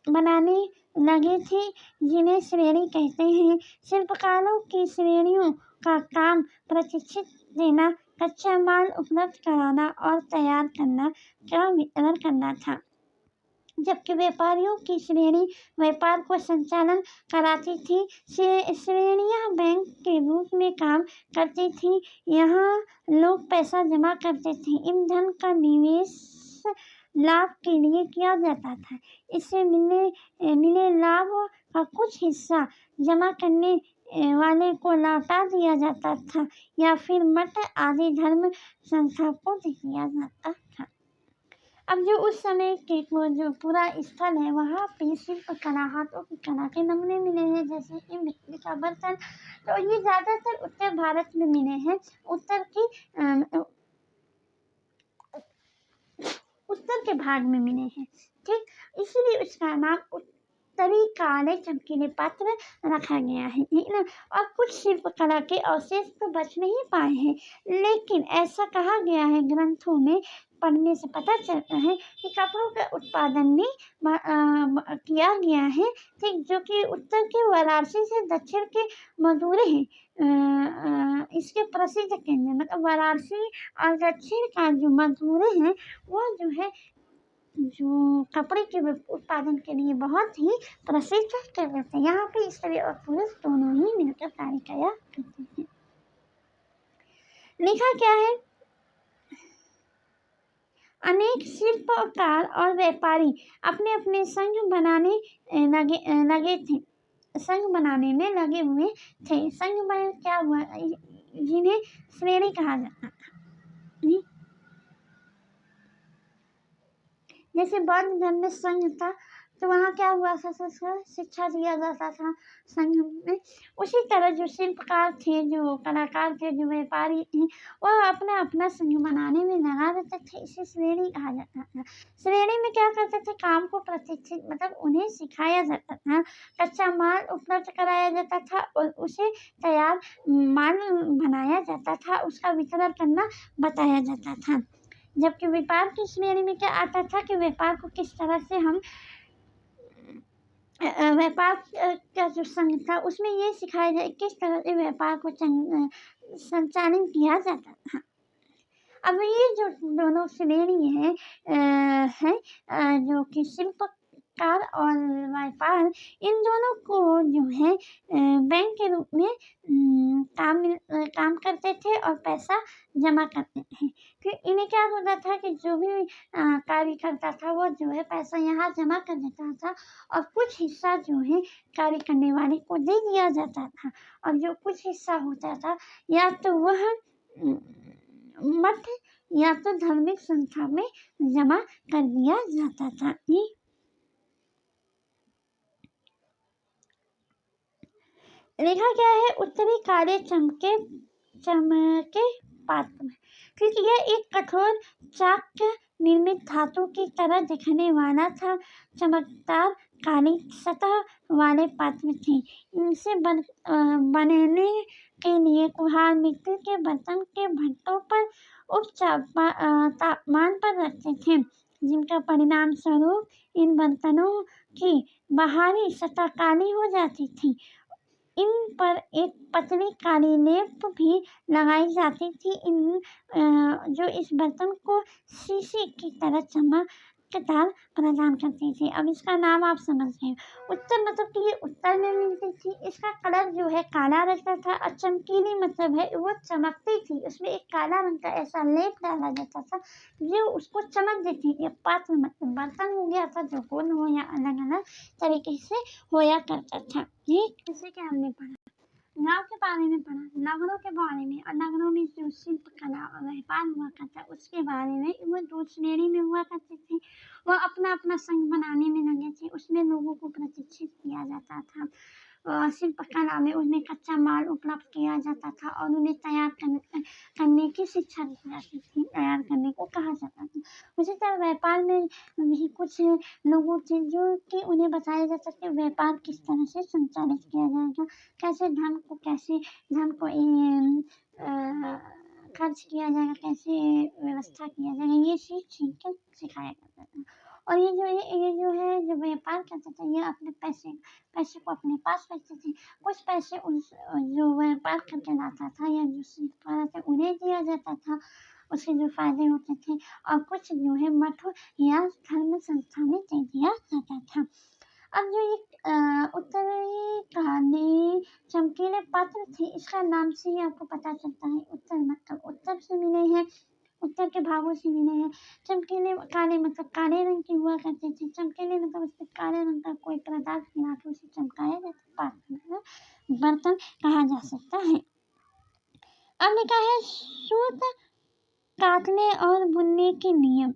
बनाने लगे थे जिन्हें श्रेणी कहते हैं। शिल्पकारों की श्रेणियों का काम प्रशिक्षित देना, कच्चा माल उपलब्ध कराना और तैयार करना का वितरण करना था, जबकि व्यापारियों की श्रेणी व्यापार को संचालन कराती थी। श्रेणियां बैंक के रूप में काम करती थी। यहाँ लोग पैसा जमा करते थे। इन धन का निवेश लाभ के लिए किया जाता था। इससे मिले लाभ का कुछ हिस्सा जमा करने वाले को लौटा दिया जाता था या फिर मठ आदि धर्म संस्था को दिया जाता था। अब जो उस समय के जो पूरा स्थल है वहाँ पे शिल्प कला, हाथों की कला के नमूने मिले हैं, जैसे कि मिट्टी का बर्तन। तो ये ज़्यादातर उत्तर भारत में मिले हैं, उत्तर के भाग में मिले हैं। ठीक, इसीलिए उसका नाम उत्तरी काले चमकीले पात्र रखा गया है ना। और कुछ शिल्प कला के अवशेष तो बच नहीं पाए हैं, लेकिन ऐसा कहा गया है, ग्रंथों में पढ़ने से पता चलता है कि कपड़ों का उत्पादन भी किया गया है। ठीक, जो कि उत्तर के वाराणसी से दक्षिण के मदुरै इसके प्रसिद्ध केंद्र, मतलब वाराणसी और दक्षिण का जो मदुरै है वो जो है जो कपड़े के उत्पादन के लिए बहुत ही प्रसिद्ध केंद्र थे। यहाँ पे स्त्री और पुरुष दोनों ही मिलकर कार्य किया करते हैं। लिखा क्या है? अनेक शिल्पकार और व्यापारी अपने अपने संघ बनाने में लगे हुए थे। संघ में क्या हुआ, जिन्हें श्रेणी कहा जाता था। जैसे बौद्ध धर्म में संघ था, तो वहाँ क्या हुआ, शिक्षा दिया जाता था संघ में। उसी तरह जो शिल्पकार थे, जो कलाकार थे, जो व्यापारी थे, वह अपना अपना संघ बनाने में लगा रहते थे। इसे श्रेणी कहा जाता था। श्रेणी में क्या करते थे, काम को प्रशिक्षित, मतलब उन्हें सिखाया जाता था, कच्चा माल उपलब्ध कराया जाता था और उसे तैयार माल बनाया जाता था, उसका वितरण करना बताया जाता था। जबकि व्यापार की श्रेणी में क्या आता था कि व्यापार को किस तरह से हम व्यापार का जो संघ था उसमें ये सिखाया जाए किस तरह से व्यापार को संचालन किया जाता था। अब ये जो दोनों श्रेणी है जो कि शिल्पकार और व्यापार, इन दोनों को जो है बैंक के रूप में काम करते थे और पैसा जमा करते थे। फिर इन्हें क्या होता था कि जो भी कार्य करता था वो जो है पैसा यहाँ जमा कर देता था और कुछ हिस्सा जो है कार्य करने वाले को दे दिया जाता था, और जो कुछ हिस्सा होता था या तो वह मठ या तो धार्मिक संस्था में जमा कर दिया जाता था। लिखा क्या है? उत्तरी काले चमके पात्र, क्योंकि यह एक कठोर चाक निर्मित धातु की तरह दिखने वाला था। चमकदार काली सतह वाले पात्र थे। इनसे बनने के लिए कुम्हार मिट्टी के बर्तन के भट्टों पर उच्च तापमान पर रखते थे, जिनका परिणाम स्वरूप इन बर्तनों की बाहरी सतह काली हो जाती थी। इन पर एक पतली काली लेप भी लगाई जाती थी, जो इस बर्तन को शीशे की तरह चमकदार प्रदान करती थी। अब इसका नाम आप समझ गए। उत्तर मतलब कि ये उत्तर में मिलती थी। इसका कलर जो है काला रहता था और चमकीली मतलब है वो चमकती थी। उसमें एक काला रंग का ऐसा लेप डाला जाता था जो उसको चमक देती थी। पात्र मतलब बर्तन हो गया था जो गोल हो या अलग अलग तरीके से होया करता था। ये जैसे कि हमने पढ़ा, गाँव के बारे में पढ़ा, नगरों के बारे में, और नगरों में जो शिल्पकला और व्यापार हुआ करता उसके बारे में। वो 2 श्रेणी में हुआ करते थे। वो अपना-अपना संघ बनाने में लगे थे। उसमें लोगों को प्रशिक्षित किया जाता था। शिल्पकला में उन्हें कच्चा माल उपलब्ध किया जाता था और उन्हें तैयार करने की शिक्षा दी जाती थी, तैयार करने को कहा जाता था। उसी तरह व्यापार में भी कुछ लोगों थे जो कि उन्हें बताया जाता कि व्यापार किस तरह से संचालित किया जाएगा, कैसे धन को खर्च किया जाएगा, कैसे व्यवस्था किया जाएगा, ये सीख कर सिखाया जाता था। और ये जो व्यापार करते थे, ये अपने पैसे को अपने पास रखते थे। कुछ पैसे उस जो व्यापार करके लाता था या जो सीख रहा था उन्हें दिया जाता था, उससे जो फायदे होते थे, और कुछ जो है मठ या धर्म संस्था में दे दिया जाता था। अब जो ये उत्तरी काले चमकीले पात्र थे, इसका नाम से ही आपको पता चलता है। उत्तर मतलब उत्तर से मिले हैं, उत्तर के भागों से मिले हैं। चमकीले काले मतलब काले रंग के हुआ करते थे। चमकीले मतलब उसपे काले रंग का कोई पदार्थ मिला के उसे चमकाया जाता, पात्र मतलब बर्तन कहा जा सकता है। अब लिखा है सूत काटने और बुनने के नियम।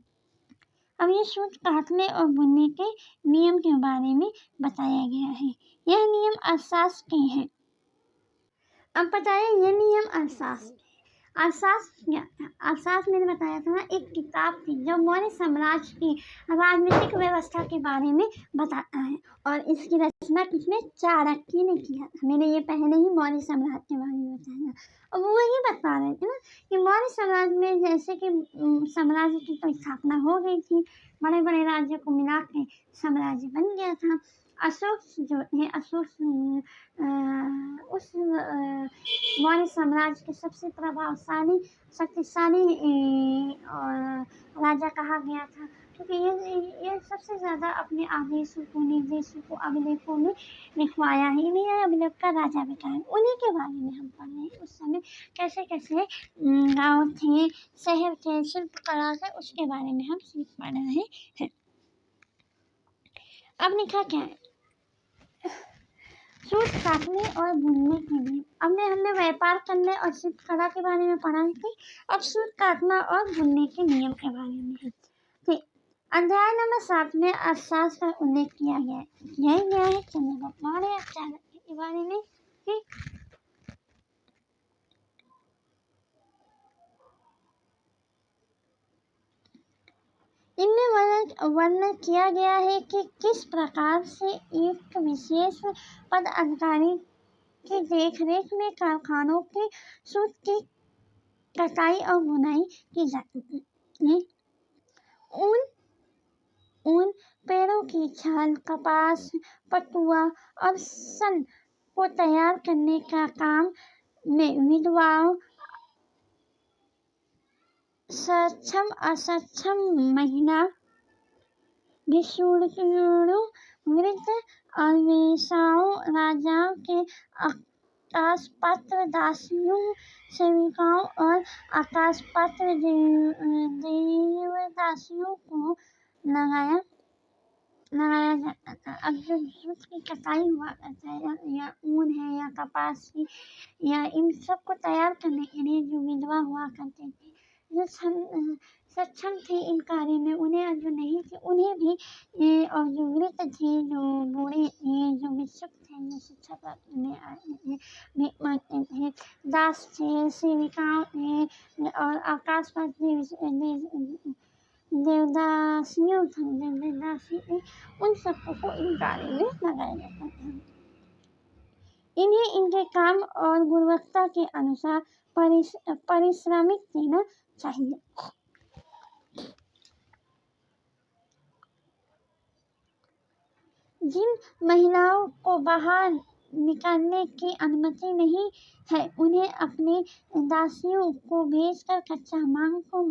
अब ये सूत काटने और बुनने के नियम के बारे में बताया गया है। यह नियम अर्थशास्त्र के हैं। अब बताया ये नियम अर्थशास्त्र। अर्थशास्त्र क्या था? अर्थशास्त्र मैंने बताया था ना, एक किताब थी जो मौर्य साम्राज्य की राजनीतिक व्यवस्था के बारे में बताता है, और इसकी रचना किसने? चाणक्य ने किया था। मैंने ये पहले ही मौर्य साम्राज्य के बारे में बताया। अब वो वही बता रहे थे ना कि मौर्य साम्राज्य में जैसे कि साम्राज्य की तो स्थापना हो गई थी, बड़े बड़े राज्यों को मिला के साम्राज्य बन गया था। अशोक जो है, अशोक उस मौर्य साम्राज्य के सबसे प्रभावशाली शक्तिशाली राजा कहा गया था, क्योंकि ये सबसे ज़्यादा अपने आदेशों को, निर्देशों को अभिलेखों में लिखवाया है। इन्हें अभिलेख का राजा भी कहा है। उन्हीं के बारे में हम पढ़ रहे हैं। उस समय कैसे कैसे गाँव थे, शहर थे, शिल्पकला थे, उसके बारे में हम सीख पढ़ रहे हैं। अब लिखा क्या है? सूत काटने और बुनने के लिए। हमने व्यापार करने और शिल्पकला के बारे में पढ़ा थी। अब सूत काटना और बुनने के नियम के बारे में है। ठीक, अध्याय नंबर 7 में अर्थशास्त्र का उल्लेख किया गया है। चंद्रगुप्त मौर्य चाणक्य के बारे में। ठीक, इनमें वर्णन किया गया है कि किस प्रकार से एक विशेष पद अधिकारी की देखरेख में कारखानों के सूत की कटाई और बुनाई की जाती थी। ऊन, पेड़ों की छाल, कपास, पटुआ और सन को तैयार करने का काम में विधवाओं, सक्षम असक्षम महिला, भिक्षुणियों, वृद्ध और वेश्याओं, राजाओं के आकाशपात्र दासियों, सेविकाओं और आकाशपात्र देवदासियों को लगाया जाता था। अब जो सूत की कटाई हुआ करता है, या ऊन है या कपास की, या इन सब को तैयार करने के लिए जो विधवा हुआ करते थे, जो सक्षम थे इन कार्य में, उन्हें जो नहीं थे उन्हें भी, और जो वृद्ध थे, जो बूढ़े थे, जो भिक्षुक थे, जो शिक्षा प्राप्त में आए थे, दास थे, सेविकाओं थे, और आकाशपात देवदासियों थे, उन सबको इन कार्य में लगाया जाता था। इन्हें इनके काम और गुणवत्ता के अनुसार पारिश्रमिक देना चाहिए। जिन महिलाओं को बाहर निकालने की अनुमति नहीं है, उन्हें अपने दासियों को भेजकर कच्चा माल को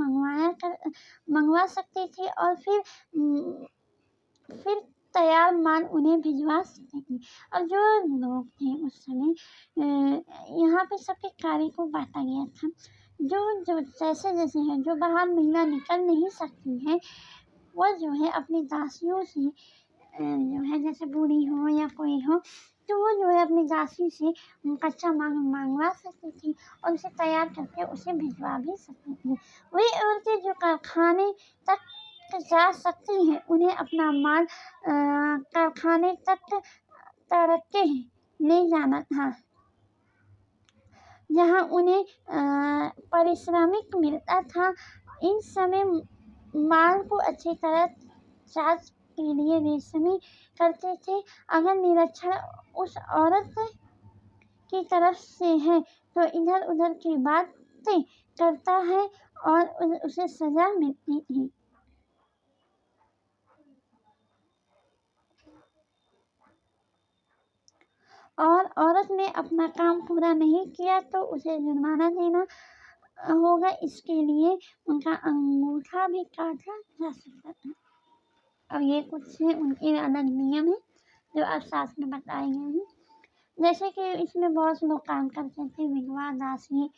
मंगवा सकते थे, और फिर तैयार माल उन्हें भिजवा सकते थे। और जो लोग थे उस समय, यहाँ पे सबके कार्य को बांटा गया था। जो जैसे है, जो बाहर महिला निकल नहीं सकती है, वो जो है अपनी दासियों से जो है, जैसे बूढ़ी हो या कोई हो, तो वो जो है अपनी दासी से कच्चा माल मंगवा सकती थी और उसे तैयार करके उसे भिजवा भी सकती थी। वही औरतें जो कारखाने तक जा सकती हैं, उन्हें अपना माल कारखाने तक तड़क के ले जाना था, जहाँ उन्हें पारिश्रमिक मिलता था। इन समय माल को अच्छी तरह जांच के लिए रेशमी करते थे। अगर निरीक्षण उस औरत की तरफ से है तो इधर उधर की बातें करता है और उसे सजा मिलती है। और औरत ने अपना काम पूरा नहीं किया तो उसे जुर्माना देना होगा। इसके लिए उनका अंगूठा भी काटा जा सकता था। और ये कुछ उनके अलग नियम है जो अर्थशास्त्र में बताए गए हैं। जैसे कि इसमें बहुत से लोग काम करते थे, विधवा, दासी,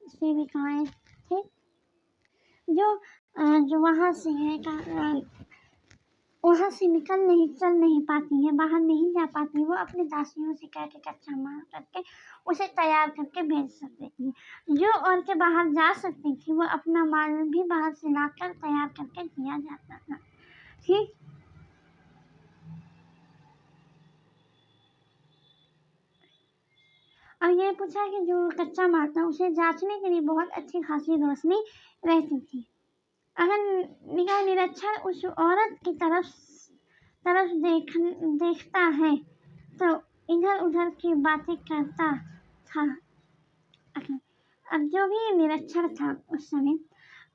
सेविकाएं थे जो वहाँ से चल नहीं पाती है, बाहर नहीं जा पाती, वो अपनी दासियों से कह के कच्चा माल करके उसे तैयार करके भेज सकती थी। जो औरतें बाहर जा सकती थी वो अपना माल भी बाहर से लाकर तैयार करके दिया जाता था। ठीक। और ये पूछा कि जो कच्चा माल था उसे जांचने के लिए बहुत अच्छी खासी रोशनी रहती थी। अगर निगाह निरीक्षण उस औरत की तरफ देखता है तो इधर उधर की बातें करता था। अब जो भी निरीक्षण था उस समय,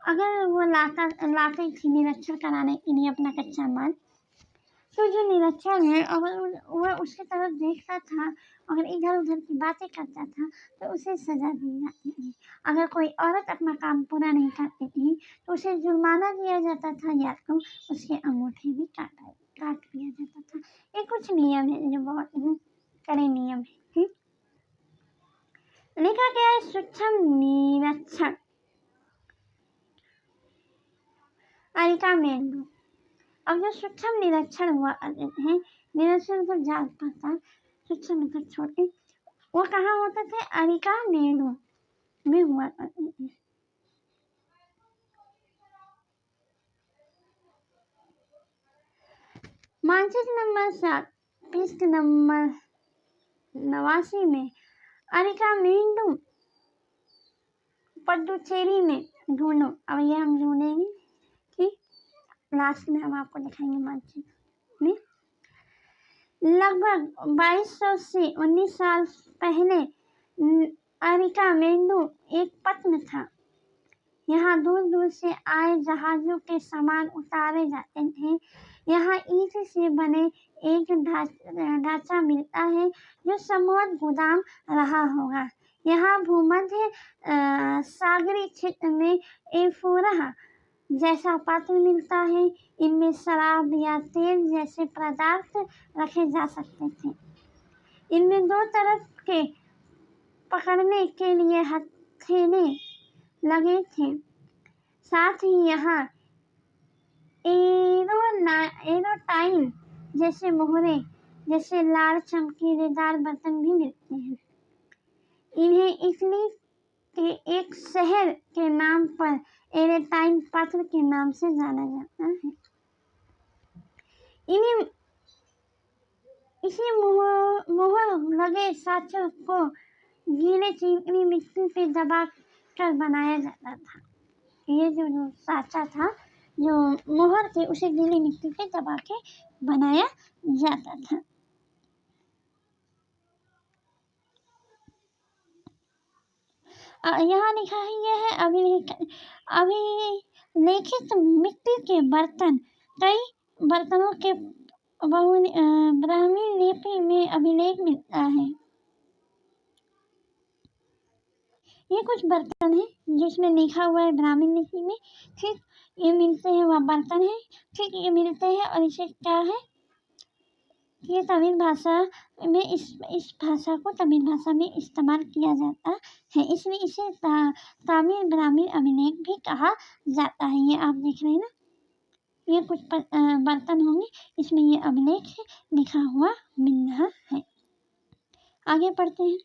अगर वो लाते थी निरीक्षण कराने के लिए अपना कच्चा माल, तो जो निरीक्षण है अगर वह उसकी तरफ देखता था, अगर इधर उधर की बातें करता था तो उसे सजा दी जाती थी। अगर कोई औरत अपना काम पूरा नहीं करती थी तो उसे जुर्माना दिया जाता था या तो उसके अंगूठे भी काट दिया जाता था। ये कुछ नियम है जो बहुत कड़े नियम है। ठीक। लिखा गया है सूक्ष्म निरीक्षण। अरिका मेंदू। अब जो सूक्ष्म निरीक्षण हुआ है, निरीक्षण मतलब जांच पड़ताल, सूक्ष्म मतलब छोटे, वो कहाँ होते थे? अरिका मेंदू में हुआ करते थे। मानचित्र नंबर 7 पृष्ठ नंबर 89 में अरिका मेंदू पद्दुचेरी में ढूंढो। अब ये हम ढूंढेंगे, ठीक, लास्ट में हम आपको दिखाएंगे मानचित्र में। लगभग 2200 से 19 साल पहले अरिका मेंदू एक पत्न था। यहाँ दूर दूर से आए जहाजों के सामान उतारे जाते थे। यहाँ ईंट से बने एक ढांचा मिलता है जो संभवतः गोदाम रहा होगा। यहाँ भूमध्य सागरीय क्षेत्र में एफोरा जैसा पात्र मिलता है। इनमें शराब या तेल जैसे पदार्थ रखे जा सकते थे। इनमें दो तरफ के पकड़ने के लिए हथेली लगे थे। साथ ही यहाँ एरोटाइन जैसे मोहरे जैसे लाल चमकीलेदार बर्तन भी मिलते हैं। इन्हें इटली के एक शहर के नाम पर एरोटाइन पात्र के नाम से जाना जाता है। इसी मोहर लगे साँचों को गीले चिकनी मिट्टी पे दबा कर बनाया जाता था। ये जो साँचा था, जो मोहर थे, उसे गीली मिट्टी पे दबा के बनाया जाता था। यहाँ लिखा है, यह है अभिलेखित मिट्टी के बर्तन। कई बर्तनों के ब्राह्मी लिपि में अभिलेख मिलता है। ये कुछ बर्तन है जिसमें लिखा हुआ है ब्राह्मी लिपि में। ठीक, ये मिलते हैं, वह बर्तन है। ठीक, ये मिलते हैं और इसे क्या है, ये तमिल भाषा में इस भाषा को तमिल भाषा में इस्तेमाल किया जाता है, इसलिए इसे तमिल ब्राह्मी अभिलेख भी कहा जाता है। ये आप देख रहे हैं ना, ये कुछ बर्तन होंगे, इसमें ये अभिलेख लिखा हुआ मिल रहा है। आगे पढ़ते हैं।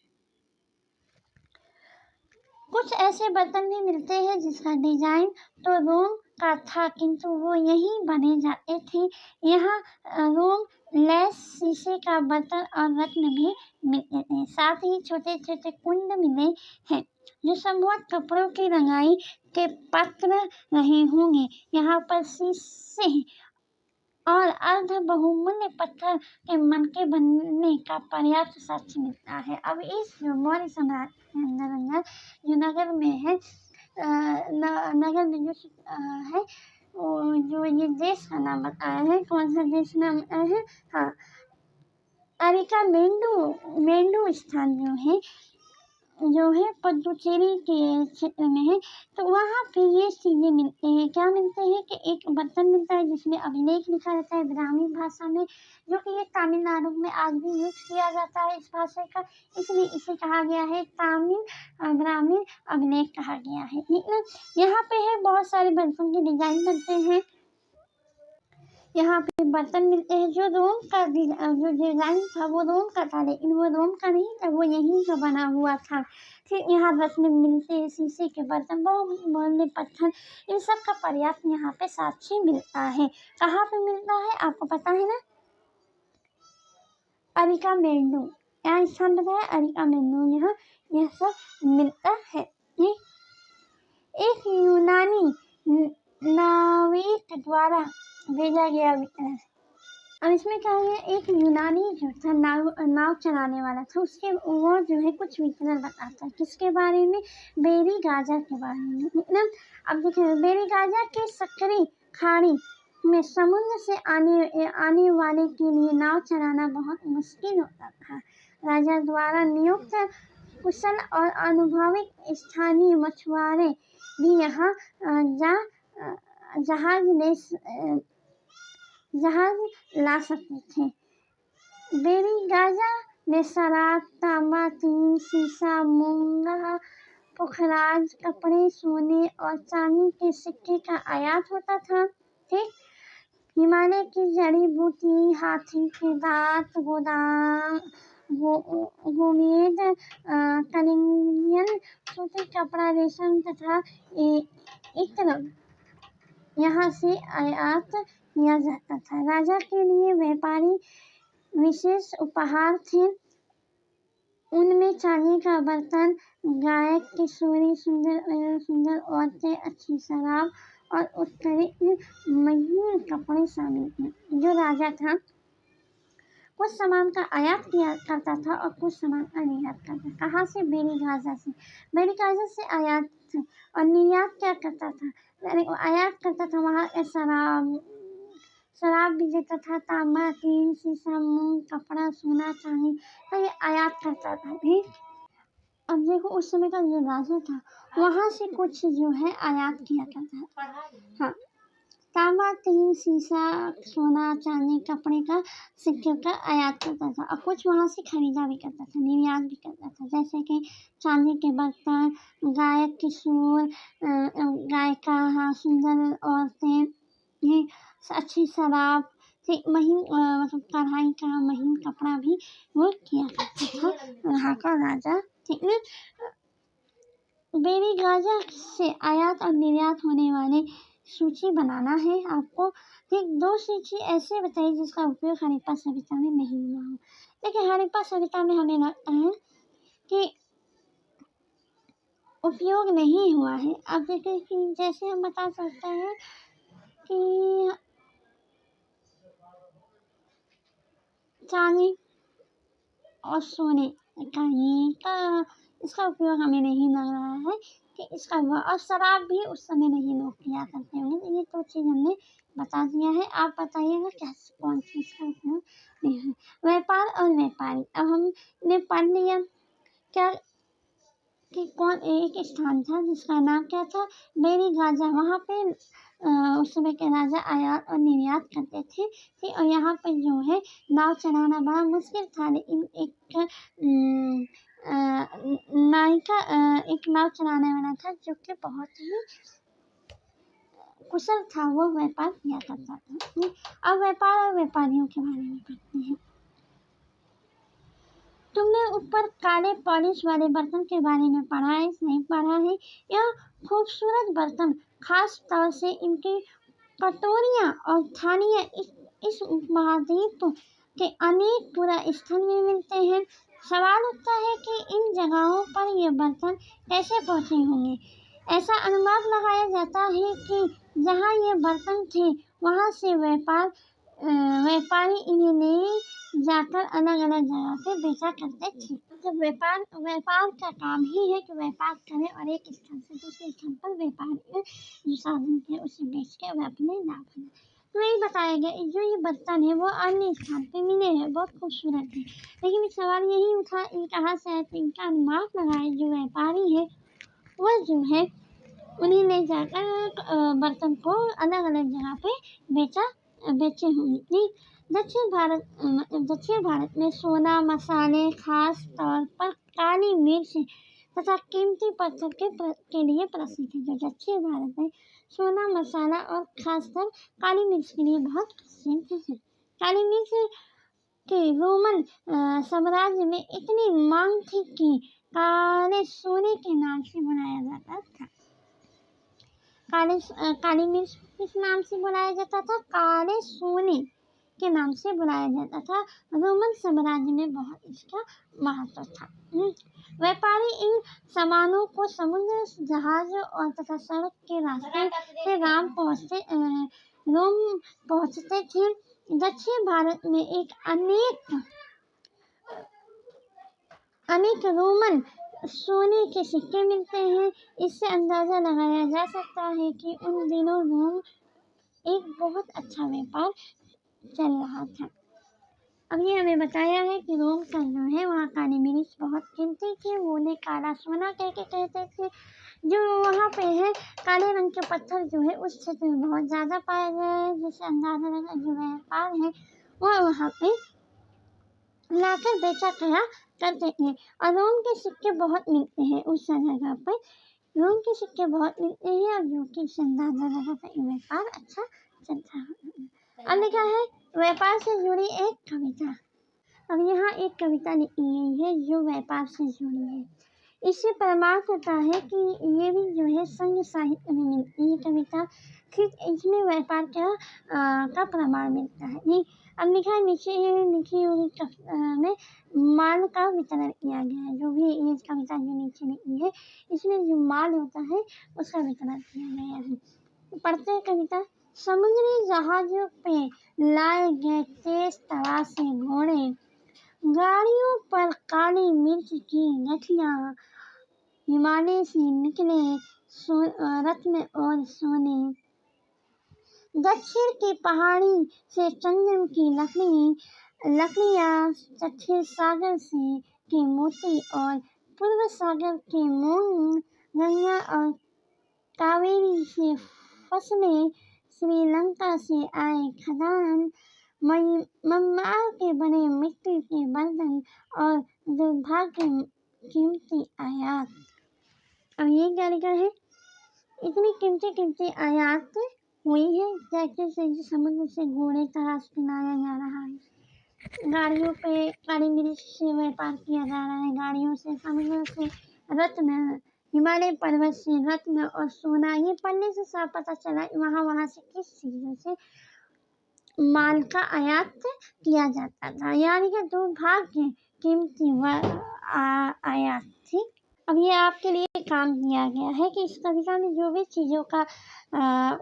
कुछ ऐसे बर्तन भी मिलते हैं जिसका डिजाइन तो रोम का था, किंतु वो यहीं बने जाते थे। यहाँ रोम लेस शीशे का बर्तन और रत्न भी मिलते थे। साथ ही छोटे छोटे कुंड मिले हैं जो संभवत कपड़ों की रंगाई के पात्र रहे होंगे। यहाँ पर शीशे और अर्ध बहुमूल्य पत्थर के मनके बनने का पर्याप्त साक्ष्य मिलता है। अब इस मौर्य सम्राट के अंदर जो नगर में है, नगर में जो है जो ये देश का नाम बताया है, कौन सा देश नाम है, हाँ, अरिका मेंडू स्थान जो है पुडुचेरी के क्षेत्र में है। तो वहाँ पे ये चीजें मिलते हैं। क्या मिलते हैं कि एक बर्तन मिलता है जिसमें अभिलेख लिखा रहता है ब्राह्मी भाषा में, जो कि ये तमिलनाडु में आज भी यूज किया जाता है इस भाषा का, इसलिए इसे कहा गया है तमिल ब्राह्मी अभिलेख कहा गया है। यहाँ पे है बहुत सारे बर्तन के डिजाइन बनते हैं। यहाँ पे बर्तन मिलते हैं जो रोम का जो डिजाइन था वो रोम का था, लेकिन वो रोम का नहीं था, वो यहीं का बना हुआ था। फिर यहाँ रत्न मिलते हैं, शीशे के बर्तन, बहुमूल्य पत्थर, इन सब का पर्याप्त यहाँ पे साक्ष्य मिलता है। कहाँ पे मिलता है आपको पता है ना? अरिका मेंडू, यहाँ स्थान बताया अरिका मेंडू, यहाँ यह सब मिलता है। एक यूनानी नाविक द्वारा भेजा गया वितरण। अब इसमें क्या है, एक यूनानी जो था नाव चलाने वाला था, उसके वो जो है कुछ वितरण बताता है। किसके बारे में? बेरी गाजर के बारे में। अब देखिए, बेरी गाजर के सक्करी खाड़ी में समुद्र से आने वाले के लिए नाव चलाना बहुत मुश्किल होता था। राजा द्वारा नियुक्त कुशल और अनुभवी स्थानीय मछुआरे भी यहाँ जहाज ला सकते थे। बेरी गाजर में शराब, तांबा, टीन, शीशा, मूंगा, पुखराज, कपड़े, सोने और चांदी के सिक्के का आयात होता था। ठीक, हिमालय की जड़ी बूटी, हाथी के दांत, गोमेद, कलिंगन, सूती कपड़ा, रेशम तथा इत्र यहाँ से आयात किया जाता था। राजा के लिए व्यापारी विशेष उपहार थे। उनमें चांदी का बर्तन, गायक, किशोरी, सुंदर औरतें, अच्छी शराब और उत्तरीय महीन कपड़े शामिल थे। जो राजा था कुछ सामान का आयात किया करता था और कुछ सामान का निर्यात करता था। कहाँ से? बेरी गाजर से आयात थे। और निर्यात क्या करता था? आयात करता था वहाँ शराब भी देता था, तांबा, टीन, शीशा, मूंग, कपड़ा, सोना, चांदी, तो ये आयात करता था। ठीक, अब देखो उस समय का जो राजा था वहाँ से कुछ जो है आयात किया करता था। हाँ, तांबा, टीन, शीशा, सोना, चांदी, कपड़े का, सिक्के का आयात करता था और कुछ वहाँ से खरीदा भी करता था, निर्यात भी करता था। जैसे कि चांदी के बर्तन, गायक, किशोर, गायिका, हाँ, सुंदर औरतें, ये अच्छी शराब, महीन मतलब कढ़ाई का महीन कपड़ा भी वो किया करता था वहाँ का राजा। ठीक है, बेरी गाजर से आयात और निर्यात होने वाले सूची बनाना है आपको। ठीक, 2 सूची ऐसे बताइए जिसका उपयोग हड़प्पा सभ्यता में नहीं हुआ हो। देखिए, हड़प्पा सभ्यता में हमें लगता है कि उपयोग नहीं हुआ है। अब देखिए कि जैसे हम बता सकते हैं कि चांदी और सोने का इसका उपयोग हमें नहीं लग रहा है कि इसका हुआ, और शराब भी उस समय नहीं लोग पिया करते होंगे। तो ये 2 चीज़ हमने बता दिया है। आप बताइएगा क्या कौन सी इसका उपयोग नहीं है। व्यापार और व्यापारी, अब हमने पढ़ लिया क्या कि कौन एक स्थान था जिसका नाम क्या था? बेरी गाजर। वहाँ पे उस समय के राजा आयात और निर्यात करते थे। ठीक, और यहाँ पर जो है नाव चलाना बड़ा मुश्किल था, लेकिन एक नाव चलाने वाला था जो कि बहुत ही कुशल था, वो व्यापार किया करता था। अब व्यापार और व्यापारियों के बारे में पढ़ते हैं। तुमने ऊपर काले पॉलिश वाले बर्तन के बारे में पढ़ा है, नहीं पढ़ा है? यह खूबसूरत बर्तन, खास तौर से इनकी कटोरियाँ और थालियाँ इस उपमहाद्वीप के अनेक पुरास्थल में मिलते हैं। सवाल उठता है कि इन जगहों पर ये बर्तन कैसे पहुँचे होंगे। ऐसा अनुमान लगाया जाता है कि जहाँ ये बर्तन थे वहाँ से व्यापारी इन्हें ले जाकर अलग अलग जगह पे बेचा करते थे। जब व्यापार का काम ही है कि व्यापार करें और एक स्थान से दूसरे स्थान पर व्यापारी जो साधन थे उसे बेच के वह अपने लाभ बनाए। तो यही बताया गया जो ये बर्तन है वो अन्य स्थान पे मिले हैं, बहुत खूबसूरत है। लेकिन सवाल यही उठा कहाँ से है, तो इनका अनुमान लगाए जो व्यापारी है वह जो है उन्हें ले जाकर बर्तन को अलग अलग जगह पे बेचे होंगे। दक्षिण भारत में सोना मसाले, खास तौर पर काली मिर्च तथा कीमती पत्थर के लिए प्रसिद्ध है। जो दक्षिण भारत में सोना मसाला और खासकर काली मिर्च के लिए बहुत प्रसिद्ध है। काली मिर्च के रोमन साम्राज्य में इतनी मांग थी कि काले सोने के नाम से बुलाया जाता था। काली मिर्च किस नाम से बुलाया जाता था? काले सोने के नाम से बुलाया जाता था। रोमन साम्राज्य में बहुत इसका महत्व था। व्यापारी इन सामानों को समुद्र, जहाज और तथा सड़क के रास्ते से रोम पहुंचते थे। दक्षिण भारत में अनेक रोमन सोने के सिक्के मिलते हैं। इससे अंदाजा लगाया जा सकता है कि उन दिनों रोम एक बहुत अच्छा व्यापार चल रहा था। अब ये हमें बताया है कि रोम का जो है वहाँ काली मिर्च बहुत कीमती थी, वो उन्हें काला सोना कहते थे। जो वहाँ पे है काले रंग के पत्थर जो है उस क्षेत्र में बहुत ज़्यादा पाए गए, जिससे अंदाजा लगा जो व्यापार है वह वहाँ पे लाकर बेचा गया करते थे। और रोम के सिक्के बहुत मिलते हैं उस जगह पर, रोम के सिक्के बहुत मिलते हैं और जो कि अंदाजा लगा था व्यापार अच्छा चलता है। अब लिखा है व्यापार से जुड़ी एक कविता। अब यहाँ एक कविता लिखी गई है जो व्यापार से जुड़ी है। इससे प्रमाण होता है कि ये भी जो है संघ साहित्य में मिलती है कविता, फिर इसमें व्यापार का प्रमाण मिलता है। ये अब लिखा है नीचे लिखी हुई में माल का वितरण किया गया है। जो भी ये कविता जो नीचे लिखी है इसमें जो माल होता है उसका वितरण किया गया है। पढ़ते हैं कविता। समुद्री जहाजों पे लाए गए तेज तरार से घोड़े, गाड़ियों पर काली मिर्च की गठियाँ, हिमालय से निकले रत्न और सोने, दक्षिण की पहाड़ी से चंदन की लकड़ियाँ, दक्षिण सागर से के मोती और पूर्व सागर के मूंग, गंगा और कावेरी से फसलें, श्रीलंका से आए खदान, मम्मार के बने मिट्टी के बर्तन और दुर्भाग्य कीमती आयात। अब ये क्या लिखा है? इतनी कीमती आयात हुई है जैसे से समुद्र से घोड़े तराश के लाया जा रहा है, गाड़ियों पे काली मिर्च से व्यापार किया जा रहा है, गाड़ियों से समुद्र से रत्न, हिमालय पर्वत से रत्न और सोना। ये पढ़ने से साफ पता चला वहाँ से किस चीज़ों से माल का आयात किया जाता था, यानी कि दुर्भाग्य कीमती आयात थी। अब ये आपके लिए काम किया गया है कि इस कविता में जो भी चीज़ों का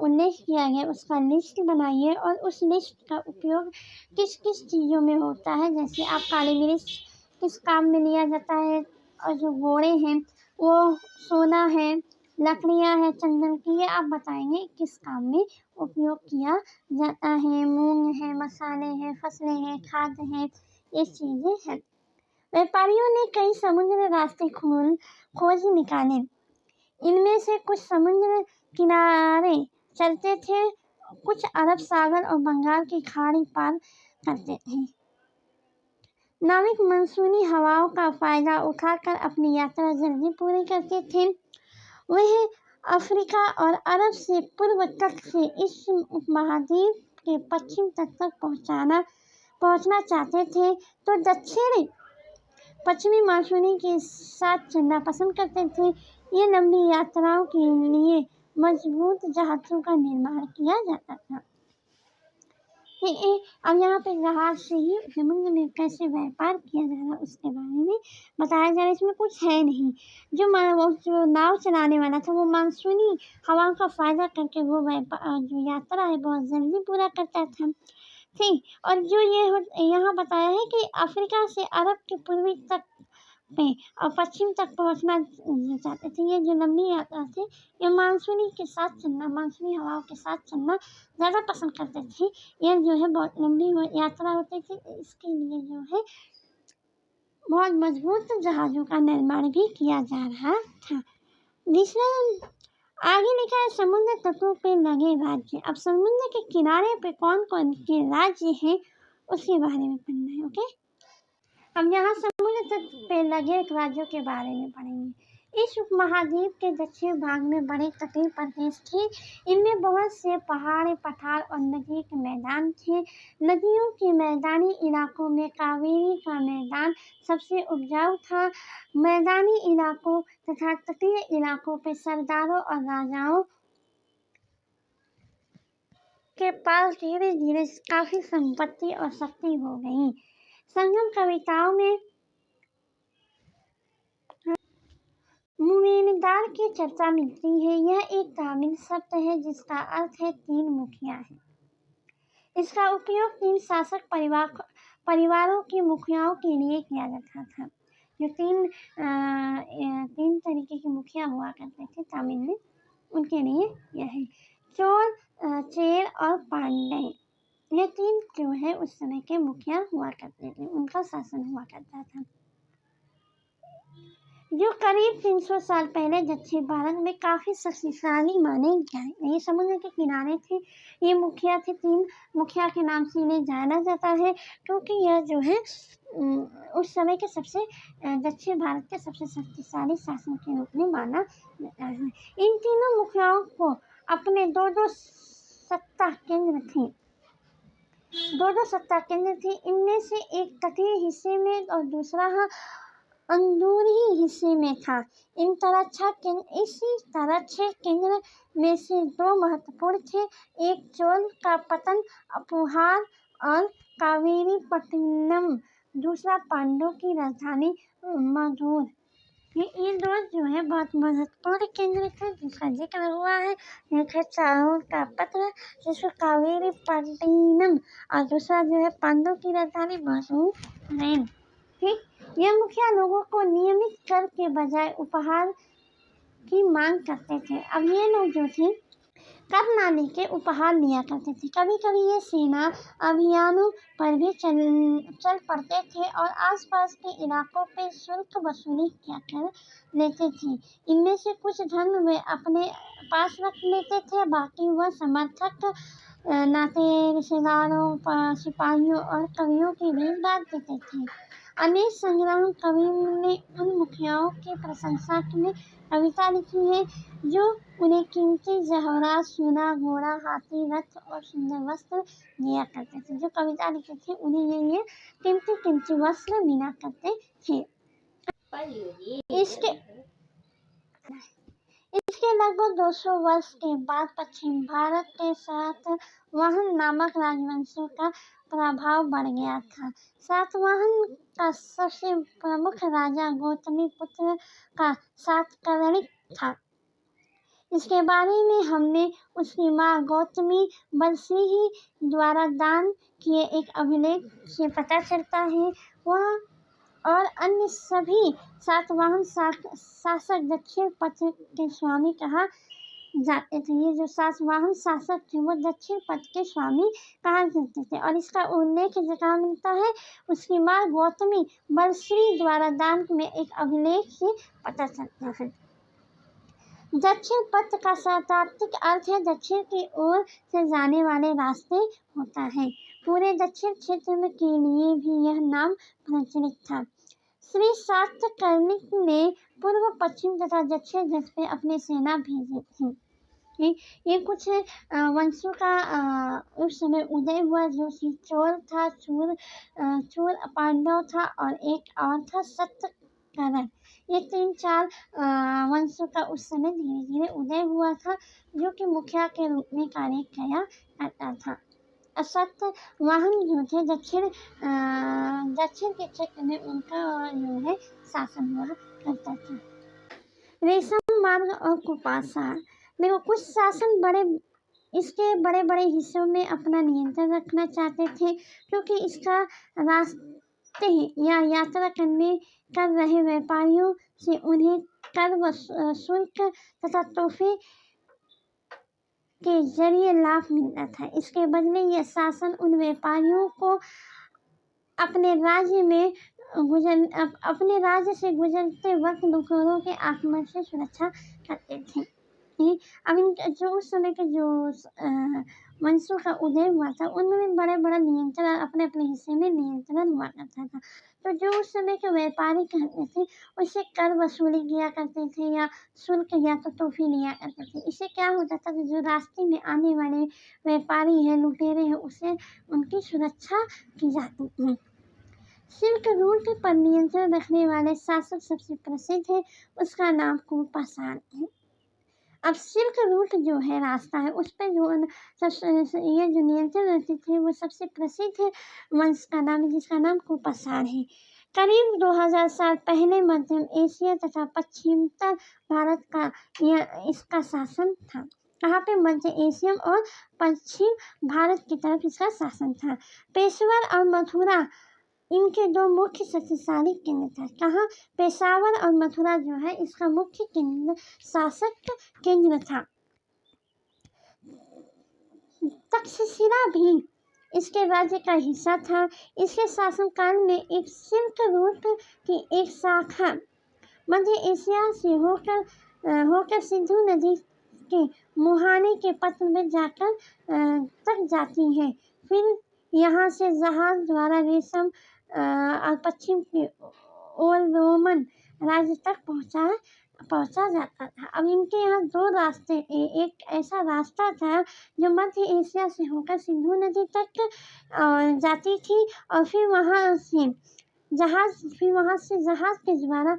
उल्लेख किया गया उसका लिस्ट बनाइए और उस लिस्ट का उपयोग किस किस चीज़ों में होता है। जैसे आप काली मिर्च किस काम में लिया जाता है, और जो घोड़े हैं वो सोना है, लकड़ियाँ हैं चंदन की, ये आप बताएंगे किस काम में उपयोग किया जाता है। मूंग है, मसाले हैं, फसलें हैं, खाद हैं, ये चीज़ें हैं। व्यापारियों ने कई समुद्र रास्ते खोज निकाले। इनमें से कुछ समुद्र किनारे चलते थे, कुछ अरब सागर और बंगाल की खाड़ी पार करते थे। नाविक मानसूनी हवाओं का फायदा उठाकर अपनी यात्रा जल्दी पूरी करते थे। वह अफ्रीका और अरब से पूर्व तट से इस उपमहाद्वीप के पश्चिम तट तक पहुंचना चाहते थे, तो दक्षिण पश्चिमी मानसूनी के साथ चलना पसंद करते थे। ये लंबी यात्राओं के लिए मजबूत जहाज़ों का निर्माण किया जाता था। अब यहाँ पे जहाज से ही समुद्र में कैसे व्यापार किया जा रहा उसके बारे में बताया जा रहा है। इसमें कुछ है नहीं। जो नाव चलाने वाला था वो मानसूनी हवाओं का फायदा करके वो जो यात्रा है बहुत जल्दी पूरा करता था। ठीक, और जो यहाँ बताया है कि अफ्रीका से अरब के पूर्वी तक पे और पश्चिम तक पहुंचना चाहते थे। ये जो लंबी यात्रा थी ये मानसूनी हवाओं के साथ चलना ज़्यादा पसंद करते थे। ये जो है बहुत लंबी यात्रा होती थी, इसके लिए जो है बहुत मजबूत जहाज़ों का निर्माण भी किया जा रहा था। दूसरा आगे लिखा है समुद्र तटों पे लगे राज्य। अब समुद्र के किनारे पे कौन कौन के राज्य हैं उसके बारे में पढ़ना है। ओके, अब यहाँ समुद्र तट पे लगे राज्यों के बारे में पढ़ेंगे। इस उपमहाद्वीप के दक्षिण भाग में बड़े तटीय प्रदेश थे। इनमें बहुत से पहाड़, पठार और नदी के मैदान थे। नदियों के मैदानी इलाकों में कावेरी का मैदान सबसे उपजाऊ था। मैदानी इलाकों तथा तटीय इलाकों पे सरदारों और राजाओं के पास धीरे धीरे काफी संपत्ति और शक्ति हो गई। संगम कविताओं में मुवेनदार की चर्चा मिलती है। यह एक तमिल शब्द है जिसका अर्थ है 3 मुखिया है। इसका उपयोग 3 शासक परिवारों की मुखियाओं के लिए किया जाता था। जो 3 तरीके के मुखिया हुआ करते थे तमिल में, उनके लिए यह है। चोल, चेर और पांडे, ये 3 जो है उस समय के मुखिया हुआ करते थे, उनका शासन हुआ करता था, जो करीब 300 साल पहले दक्षिण भारत में काफी शक्तिशाली माने गए। ये समुद्र के किनारे थे, ये मुखिया थे। 3 मुखिया के नाम से इन्हें जाना जाता है क्योंकि यह जो है उस समय के दक्षिण भारत के सबसे शक्तिशाली शासन के रूप में माना जाता है। इन तीनों मुखियाओं को अपने दो सत्ता केंद्र थे। इनमें से एक तटीय हिस्से में और दूसरा अंदरूनी हिस्से में था। इसी तरह 6 केंद्र में से 2 महत्वपूर्ण थे। एक चोल का पतन अपुहार और कावेरीपट्टिनम, दूसरा पांड्यों की राजधानी मदुर। ये 2 जो है बहुत महत्वपूर्ण केंद्र थे जिसका जिक्र हुआ है। एक है चोल का पतन जिसको कावेरीपट्टिनम और दूसरा जो है पांड्यों की राजधानी मदुरै। ठीक, यह मुखिया लोगों को नियमित कर के बजाय उपहार की मांग करते थे। अब ये लोग जो थे कर ना लेके उपहार लिया करते थे। कभी कभी ये सेना अभियानों पर भी चल पड़ते थे और आसपास के इलाकों पे शुल्क वसूली किया कर लेते थे। इनमें से कुछ धन वे अपने पास रख लेते थे, बाकी वह समर्थक, नाते रिश्तेदारों, सिपाहियों और कवियों के बीच बांट देते थे। अनेक संग्राम कवियों ने उन मुखियाओं की प्रशंसा में कविता लिखी है जो उन्हें कीमती जवाहरात, सोना, घोड़ा, हाथी, रथ और सुंदर वस्त्र दिया करते थे। जो कविता लिखते थे उन्हें ये कीमती वस्त्र मिला करते थे। इसके लगभग 200 वर्ष के बाद पश्चिम भारत के सातवाहन नामक राजवंशों का प्रभाव बढ़ गया था। सातवाहन का सबसे प्रमुख राजा गौतमीपुत्र का सातकर्णी था। इसके बारे में हमने उसकी मां गौतमी बलसिंह द्वारा दान किए एक अभिलेख से पता चलता है। वह और अन्य सभी सातवाहन शासक दक्षिण पथ के स्वामी कहा जाते थे। ये जो सातवाहन शासक थे वो दक्षिण पथ के स्वामी कहा जाते थे और इसका उल्लेख जहाँ मिलता है उसकी मां गौतमी बलश्री द्वारा दान में एक अभिलेख से पता चलता है। दक्षिण पथ का शाब्दिक अर्थ है दक्षिण की ओर से जाने वाले रास्ते होता है। पूरे दक्षिण क्षेत्र में के लिए भी यह नाम प्रचलित था। श्री सातकर्णी ने पूर्व, पश्चिम तथा दक्षिण दिशा में अपनी सेना भेजी थी। ये कुछ वंशों का उस समय उदय हुआ, जो कि चोल था, चोल, पांडव था और एक और था सतकरण। ये 3-4 वंशों का उस समय धीरे-धीरे उदय हुआ था, जो कि मुखिया के रूप में कार्य किया करता था। सातवाहन जो थे दक्षिण के क्षेत्र में उनका जो है शासन हुआ करता था। रेशम मार्ग और कुपासा, देखो कुछ शासन इसके बड़े बड़े हिस्सों में अपना नियंत्रण रखना चाहते थे, क्योंकि इसका रास्ते या यात्रा कर रहे व्यापारियों से उन्हें कर व शुल्क तथा तोहफे के जरिए लाभ मिलता था। इसके बदले यह शासन उन व्यापारियों को अपने राज्य से गुजरते वक्त डकैतों के आक्रमण से सुरक्षा करते थे। अब जो उस समय के जो वंशों का उदय हुआ था, उनमें बड़ा नियंत्रण अपने हिस्से में नियंत्रण हुआ करता था। तो जो उस समय के व्यापारी कहते थे, उससे कर वसूली किया करते थे या शुल्क या तो तोहफे लिया करते थे। इससे क्या होता था कि जो रास्ते में आने वाले व्यापारी हैं, लुटेरे हैं, उससे उनकी सुरक्षा की जाती थी। सिल्क रूट पर नियंत्रण रखने वाले शासक सबसे प्रसिद्ध है, उसका नाम कुपासान है। अब सिल्क रूट जो है रास्ता है, उस पर ये जो नियंत्रण रखते थे, वो सबसे प्रसिद्ध वंश का नाम है, जिसका नाम कुपासान है। करीब 2000 साल पहले मध्य एशिया तथा पश्चिमोत्तर भारत का इसका शासन था। कहाँ पे? मध्य एशिया और पश्चिम भारत की तरफ इसका शासन था। पेशवर और मथुरा इनके दो मुख्य शक्तिशाली केंद्र थे। कहाँ? पेशावर और मथुरा जो है इसका मुख्य केंद्र, शासक केंद्र था। तक्षशिला भी इसके राज्य का हिस्सा था। इसके शासनकाल में एक सिल्क रूट की एक शाखा मध्य एशिया से होकर सिंधु नदी के मुहाने के पथ में जाकर तक जाती है। फिर यहाँ से जहाज द्वारा रेशम और पश्चिम की ओर रोमन राज्य तक पहुंचा जाता था। अब इनके यहाँ दो रास्ते, एक ऐसा रास्ता था जो मध्य एशिया से होकर सिंधु नदी तक जाती थी, और फिर वहाँ से जहाज के द्वारा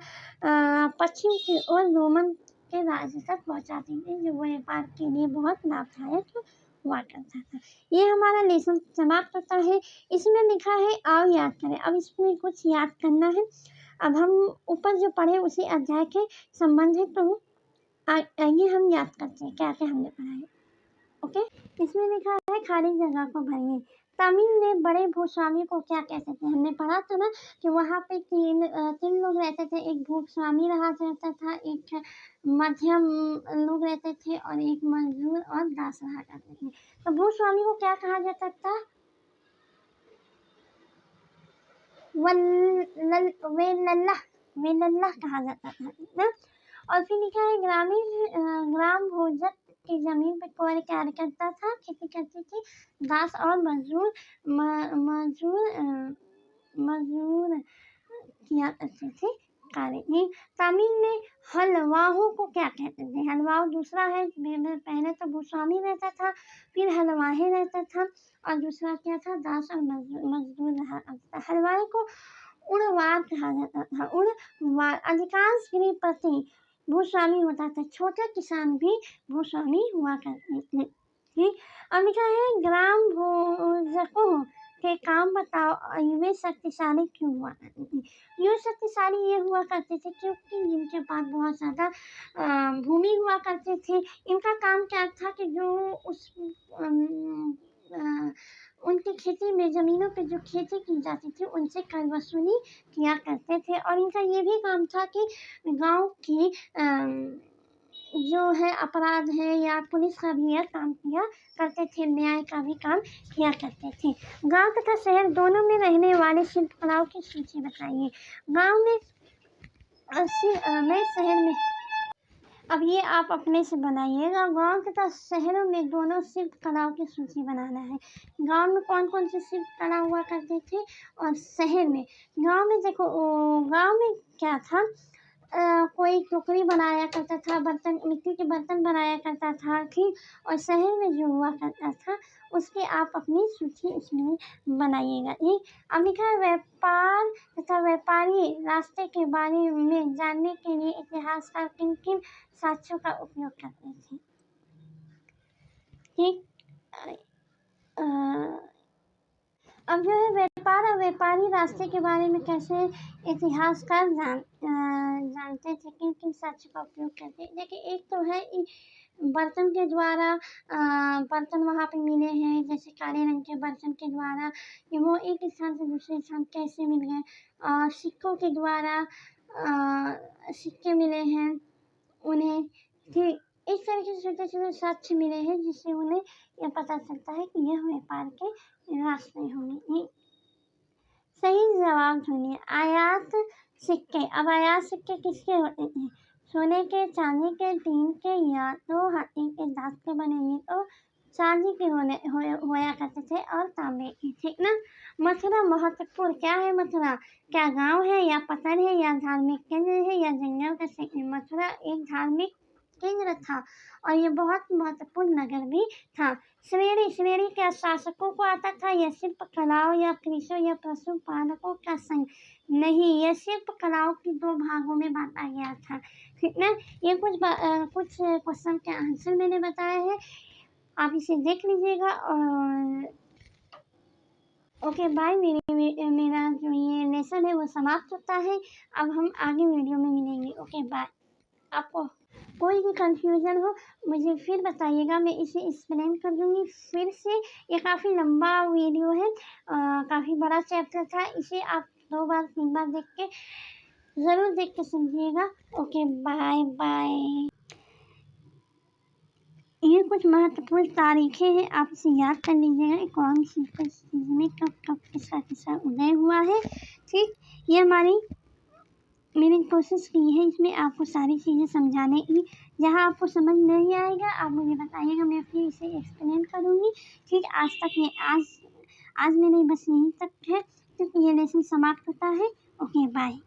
पश्चिम की ओर रोमन के राज्य तक पहुंचाती थी, जो व्यापार के लिए बहुत लाभदायक हुआ करता था। ये हमारा लेसन समाप्त होता है। इसमें लिखा है आओ याद करें। अब इसमें कुछ याद करना है। अब हम ऊपर जो पढ़े उसी अध्याय के संबंधित तो आइए हम याद करते हैं क्या क्या हमने पढ़ा है। ओके, इसमें लिखा है खाली जगह को भरिए। तमिल में बड़े भूस्वामी को क्या कहते थे? हमने पढ़ा था ना कि वहाँ पे तीन लोग रहते थे। एक भूस्वामी रहा करता था, एक मध्यम लोग रहते थे और एक मजदूर और दास रहा करते थे। तो भूस्वामी को क्या कहा जाता था? वेलल्ला कहा जाता था ना। और फिर लिखा है ग्राम भोजक की जमीन पे कौन कार्य करता था? खेती करती थी। दास और मजदूर किया करते थे कार्य। तमिल में हलवाहों को क्या कहते थे? हलवाह दूसरा है, पहले तो भूस्वामी रहता था, फिर हलवाहे रहता था, और दूसरा क्या था? दास और मजदूर रहा करता था। हलवाहे को उड़वार कहा जाता था। उड़वार अधिकांश गृहपति भूस्वामी होता था, छोटे किसान भी भूस्वामी हुआ करते थे। और लिखा है ग्राम भोजकों के काम बताओ, वे शक्तिशाली क्यों हुआ करते थे? यूँ शक्तिशाली ये हुआ करते थे क्योंकि इनके पास बहुत ज़्यादा भूमि हुआ करते थे। इनका काम क्या था कि जो उनकी खेती में ज़मीनों पे जो खेती की जाती थी उनसे कर वसूली किया करते थे। और इनका ये भी काम था कि गांव की जो है अपराध है या पुलिस का भी यह काम किया करते थे, न्याय का भी काम किया करते थे। गांव तथा शहर दोनों में रहने वाले शिल्पकलाओं की सूची बताइए। गांव में शहर में, अब ये आप अपने से बनाइएगा। गांव तथा शहरों में दोनों शिल्पकलाओं की सूची बनाना है। गांव में कौन कौन सी शिल्पकला हुआ करते थे और शहर में। गांव में देखो, गांव में क्या था, कोई टोकरी बनाया करता था, बर्तन मिट्टी के बर्तन बनाया करता था, ठीक। और शहर में जो हुआ करता था उसकी आप अपनी सूची इसमें बनाइएगा, ठीक। अब लिखा है व्यापार तथा व्यापारी रास्ते के बारे में जानने के लिए इतिहासकार किन किन साक्ष्यों का उपयोग करते थे, ठीक। अ, अब जो है व्यापार और व्यापारी रास्ते के बारे में कैसे इतिहासकार जानते थे, किन किन साक्ष्य का उपयोग करते। देखिए, एक तो है बर्तन के द्वारा, बर्तन वहाँ पे मिले हैं, जैसे काले रंग के बर्तन के द्वारा कि वो एक स्थान से दूसरे स्थान कैसे मिल गए। सिक्कों के द्वारा सिक्के मिले हैं उन्हें, ठीक। इस तरीके से छोटे-छोटे साक्ष्य मिले हैं जिससे उन्हें यह पता चलता है कि यह व्यापार के रास्ते होंगे। सही जवाब ढूंढिए। आयात सिक्के। अब आयात सिक्के किसके होते हैं? सोने के, चांदी के, टीन के या तो हाथी के दांत के बने। ये तो चांदी के होया करते थे और तांबे के, ठीक ना। मथुरा महत्वपूर्ण क्या है? मथुरा क्या गांव है या पत्थर है या धार्मिक केंद्र है या जंगल का क्षेत्र? मथुरा एक धार्मिक केंद्र था और ये बहुत महत्वपूर्ण नगर भी था। श्रेणी क्या शासकों को आता था या शिल्प कलाओं या कृषि या पशुपालकों का संघ? नहीं, यह शिल्प कलाओं की 2 भागों में बांटा गया था, ठीक ना। ये कुछ क्वेश्चन के आंसर मैंने बताए हैं, आप इसे देख लीजिएगा। और ओके बाय। मेरा जो ये लेसन है वो समाप्त होता है। अब हम आगे वीडियो में मिलेंगे। Okay bye. आपको कोई भी कंफ्यूजन हो मुझे फिर बताइएगा, मैं इसे एक्सप्लेन कर दूंगी फिर से। ये काफ़ी लंबा वीडियो है, काफ़ी बड़ा चैप्टर था, इसे आप 2 बार 3 बार देख के ज़रूर देख के समझिएगा। Okay bye bye. ये कुछ महत्वपूर्ण तारीखें हैं, आप इसे याद कर लीजिएगा कौन सी चीज़ में कब कब किसका उदय हुआ है, ठीक। ये मैंने कोशिश की है इसमें आपको सारी चीज़ें समझाने की। जहाँ आपको समझ नहीं आएगा आप मुझे बताइएगा, मैं फिर इसे एक्सप्लेन करूँगी, ठीक। आज मेरे बस यहीं तक है, क्योंकि ये लेसन समाप्त होता है। Okay bye.